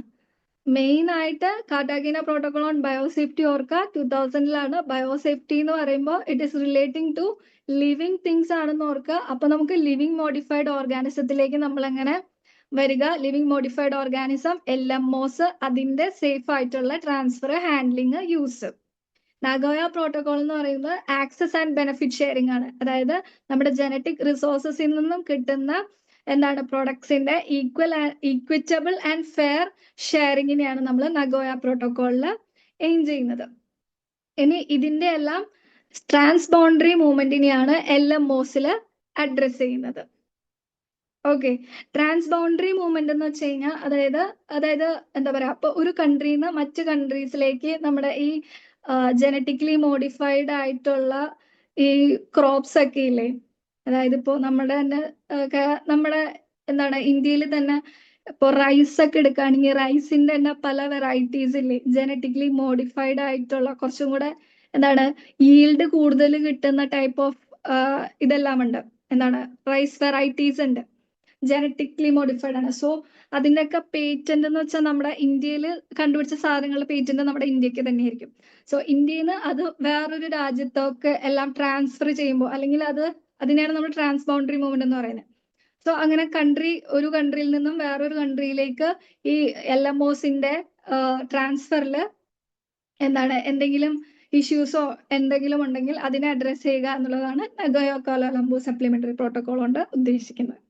Main ആയിട്ട് Cartagena protocol on biosafety ഓർക്ക 2000-ലാണ്. Biosafety എന്ന് പറയുമ്പോൾ it is relating to living things ആണെന്ന് ഓർക്കുക. അപ്പൊ നമുക്ക് ലിവിങ് മോഡിഫൈഡ് ഓർഗാനിസത്തിലേക്ക് നമ്മൾ എങ്ങനെ വരിക? ലിവിങ് മോഡിഫൈഡ് ഓർഗാനിസം, LMOs, അതിന്റെ സേഫ് ആയിട്ടുള്ള transfer, handling, use. Nagoya protocol എന്ന് പറയുന്നത് ആക്സസ് ആൻഡ് ബെനിഫിറ്റ് ഷെയറിംഗ് ആണ്. അതായത് നമ്മുടെ ജനറ്റിക് റിസോഴ്സസിൽ നിന്നും കിട്ടുന്ന എന്താണ് പ്രൊഡക്ട്സിന്റെ ഈക്വിറ്റബിൾ ആൻഡ് ഫെയർ ഷെയറിങ്ങിനെയാണ് നമ്മൾ നഗോയ പ്രോട്ടോകോളിൽ എയിം ചെയ്യുന്നത്. ഇനി ഇതിന്റെ എല്ലാം ട്രാൻസ് ബൗണ്ടറി മൂവ്മെന്റിനെയാണ് LMOസിൽ അഡ്രസ് ചെയ്യുന്നത്. ഓക്കെ, ട്രാൻസ് ബൗണ്ടറി മൂവ്മെന്റ് എന്ന് വെച്ച് കഴിഞ്ഞാൽ അതായത് എന്താ പറയാ, അപ്പൊ ഒരു കൺട്രിയിൽ നിന്ന് മറ്റു കൺട്രീസിലേക്ക് നമ്മുടെ ഈ ജനറ്റിക്കലി മോഡിഫൈഡ് ആയിട്ടുള്ള ഈ ക്രോപ്സ് ഒക്കെ ഇല്ലേ, അതായത് ഇപ്പോ നമ്മുടെ തന്നെ നമ്മുടെ എന്താണ് ഇന്ത്യയിൽ തന്നെ ഇപ്പൊ റൈസ് ഒക്കെ എടുക്കുകയാണെങ്കിൽ റൈസിന്റെ തന്നെ പല വെറൈറ്റീസ് ഇല്ലേ, ജനറ്റിക്കലി മോഡിഫൈഡ് ആയിട്ടുള്ള കുറച്ചും കൂടെ എന്താണ് ഈൽഡ് കൂടുതൽ കിട്ടുന്ന ടൈപ്പ് ഓഫ് ഇതെല്ലാം ഉണ്ട്. എന്താണ് റൈസ് വെറൈറ്റീസ് ഉണ്ട്, ജനറ്റിക്കലി മോഡിഫൈഡ് ആണ്. സോ അതിൻ്റെയൊക്കെ പേറ്റന്റ് എന്ന് വെച്ചാൽ നമ്മുടെ ഇന്ത്യയിൽ കണ്ടുപിടിച്ച സാധനങ്ങളുടെ പേറ്റന്റ് നമ്മുടെ ഇന്ത്യക്ക് തന്നെയായിരിക്കും. സോ ഇന്ത്യയിൽ നിന്ന് അത് വേറൊരു രാജ്യത്തൊക്കെ എല്ലാം ട്രാൻസ്ഫർ ചെയ്യുമ്പോൾ, അല്ലെങ്കിൽ അതിനെയാണ് നമ്മൾ ട്രാൻസ് ബൗണ്ടറി മൂവ്മെന്റ് എന്ന് പറയുന്നത്. സോ അങ്ങനെ ഒരു കൺട്രിയിൽ നിന്നും വേറൊരു കൺട്രിയിലേക്ക് ഈ LMOസിന്റെ ട്രാൻസ്ഫറിൽ എന്താണ് എന്തെങ്കിലും ഇഷ്യൂസോ എന്തെങ്കിലും ഉണ്ടെങ്കിൽ അതിനെ അഡ്രസ് ചെയ്യുക എന്നുള്ളതാണ് നഗോയ കുആലാലംപൂർ സപ്ലിമെന്ററി പ്രോട്ടോകോൾ കൊണ്ട് ഉദ്ദേശിക്കുന്നത്.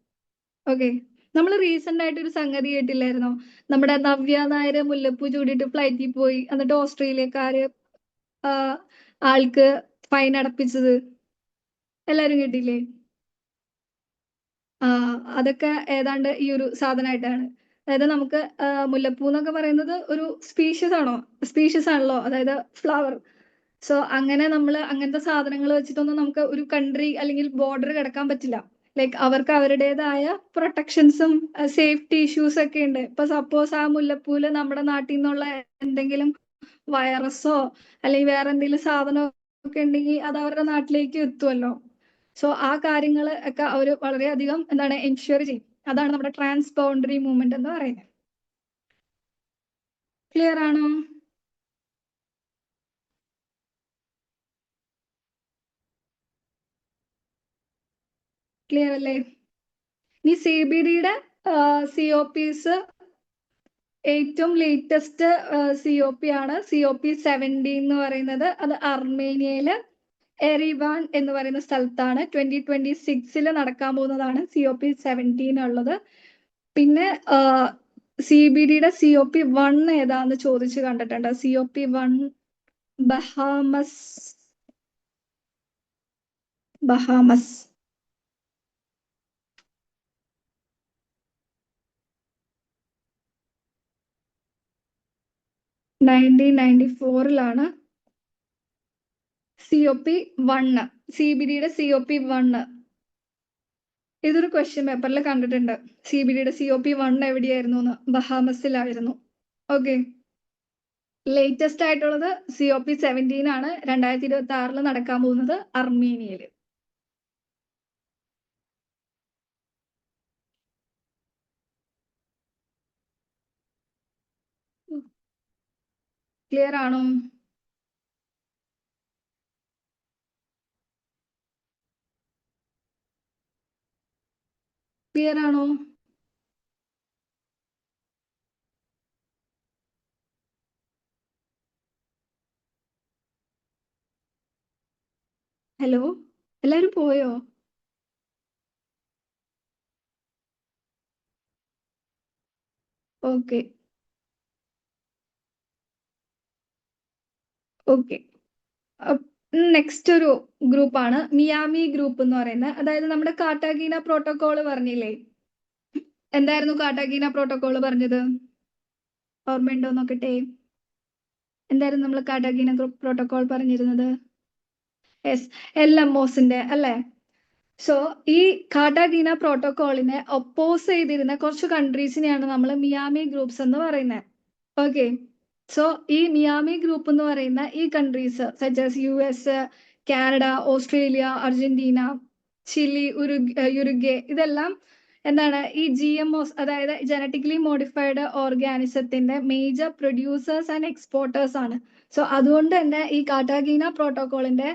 ഓക്കെ, നമ്മൾ റീസെന്റ് ആയിട്ട് ഒരു സംഗതി കേട്ടില്ലായിരുന്നോ? നമ്മുടെ നവ്യ നായർ മുല്ലപ്പൂ ചൂടിയിട്ട് ഫ്ലൈറ്റിൽ പോയി, എന്നിട്ട് ഓസ്ട്രേലിയക്കാര് ആൾക്ക് ഫൈൻ അടപ്പിച്ചത് എല്ലാരും കേട്ടില്ലേ? അതൊക്കെ ഏതാണ്ട് ഈ ഒരു സാധനമായിട്ടാണ്. അതായത് നമുക്ക് മുല്ലപ്പൂ എന്നൊക്കെ പറയുന്നത് ഒരു സ്പീഷ്യസ് ആണല്ലോ, അതായത് ഫ്ലവർ. സോ അങ്ങനെ അങ്ങനത്തെ സാധനങ്ങൾ വെച്ചിട്ടൊന്നും നമുക്ക് ഒരു കൺട്രി അല്ലെങ്കിൽ ബോർഡർ കിടക്കാൻ പറ്റില്ല. ലൈക്ക് അവർക്ക് അവരുടേതായ പ്രൊട്ടക്ഷൻസും സേഫ്റ്റി ഇഷ്യൂസ് ഒക്കെ ഉണ്ട്. ഇപ്പൊ സപ്പോസ് ആ മുല്ലപ്പൂല് നമ്മുടെ നാട്ടിൽ നിന്നുള്ള എന്തെങ്കിലും വൈറസോ അല്ലെങ്കിൽ വേറെ എന്തെങ്കിലും സാധനം ഒക്കെ ഉണ്ടെങ്കിൽ അത് അവരുടെ നാട്ടിലേക്ക് എത്തുമല്ലോ. സോ ആ കാര്യങ്ങൾ ഒക്കെ അവർ വളരെയധികം എൻഷുർ ചെയ്യും. അതാണ് നമ്മുടെ ട്രാൻസ് ബൗണ്ടറി മൂവ്മെന്റ് എന്ന് പറയുന്നത്. ക്ലിയർ ആണോ? ക്ലിയർ അല്ലേ? ഇനി CBDയുടെ COPs ഏറ്റവും ലേറ്റസ്റ്റ് COP ആണ് COP17 എന്ന് പറയുന്നത്. അത് അർമേനിയയില് എറിവാൻ എന്ന് പറയുന്ന സ്ഥലത്താണ് 2026 നടക്കാൻ പോകുന്നതാണ് COP17 ഉള്ളത്. പിന്നെ CBDയുടെ COP1 ഏതാന്ന് ചോദിച്ചു കണ്ടിട്ടുണ്ട്. COP1 Bahamas 1994 COP1, CBDയുടെ COP1. ഇതൊരു ക്വസ്റ്റ്യൻ പേപ്പറിൽ കണ്ടിട്ടുണ്ട്. CBDയുടെ COP1 എവിടെയായിരുന്നു എന്ന്? ബഹാമസിലായിരുന്നു. ഓക്കെ, ലേറ്റസ്റ്റ് ആയിട്ടുള്ളത് COP17 ആണ് 2026 നടക്കാൻ പോകുന്നത് അർമേനിയയിൽ. ക്ലിയർ ആണോ? ക്ലിയർ ആണോ? ഹലോ, എല്ലാരും പോയോ? ഓക്കെ ഓക്കെ, നെക്സ്റ്റ് ഒരു ഗ്രൂപ്പാണ് മിയാമി ഗ്രൂപ്പ് എന്ന് പറയുന്നത്. അതായത് നമ്മുടെ കാർട്ടാഗീന പ്രോട്ടോകോള് പറഞ്ഞില്ലേ? എന്തായിരുന്നു കാർട്ടാഗീന പ്രോട്ടോകോള് പറഞ്ഞത്? ഓർമ്മയുണ്ടോ നോക്കട്ടെ. എന്തായിരുന്നു നമ്മൾ കാർട്ടാഗീന പ്രോട്ടോകോൾ പറഞ്ഞിരുന്നത്? യെസ്, LMOസിന്റെ അല്ലേ? സോ ഈ കാർട്ടാഗീന പ്രോട്ടോകോളിനെ ഒപ്പോസ് ചെയ്തിരുന്ന കുറച്ച് കൺട്രീസിനെയാണ് നമ്മൾ മിയാമി ഗ്രൂപ്പ്സ് എന്ന് പറയുന്നത്. ഓക്കെ, സോ ഈ മിയാമി ഗ്രൂപ്പ് എന്ന് പറയുന്ന ഈ countries such as US, Canada, Australia, Argentina, Chile, Uruguay ഇതെല്ലാം എന്താണ് ഈ GMOs, അതായത് ജനറ്റിക്കലി മോഡിഫൈഡ് ഓർഗാനിസത്തിന്റെ മേജർ പ്രൊഡ്യൂസേഴ്സ് ആൻഡ് എക്സ്പോർട്ടേഴ്സ് ആണ്. സോ അതുകൊണ്ട് തന്നെ ഈ കാർട്ടാഗീന പ്രോട്ടോകോളിന്റെ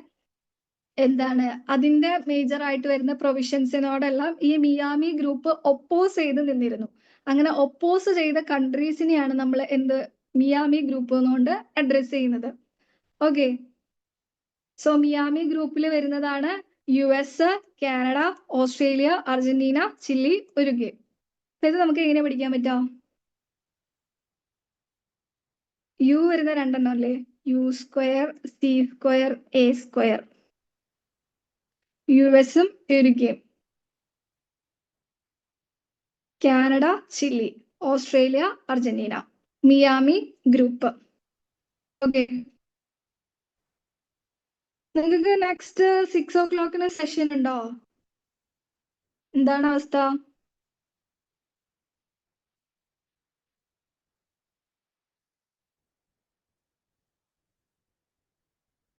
എന്താണ് അതിന്റെ മേജർ ആയിട്ട് വരുന്ന പ്രൊവിഷൻസിനോടെല്ലാം ഈ മിയാമി ഗ്രൂപ്പ് ഒപ്പോസ് ചെയ്ത് നിന്നിരുന്നു. അങ്ങനെ ഒപ്പോസ് ചെയ്ത കൺട്രീസിനെയാണ് നമ്മൾ എന്ത് മിയാമി ഗ്രൂപ്പ് എന്നുകൊണ്ട് അഡ്രസ് ചെയ്യുന്നത്. ഓക്കെ, സോ മിയാമി ഗ്രൂപ്പിൽ വരുന്നതാണ് US, Canada, Australia, Argentina, Chile, Uruguay. ഇത് നമുക്ക് എങ്ങനെ പഠിക്കാൻ പറ്റാം? യു വരുന്ന രണ്ടെണ്ണം അല്ലേ, U², C², A². US-ഉം ഉറുഗ്വേയും, Canada, Chile, Australia, Argentina, Miami group. Okay, നിങ്ങൾക്ക് നെക്സ്റ്റ് 6 o'clock സെഷൻ ഉണ്ടോ? എന്താണ് അവസ്ഥ?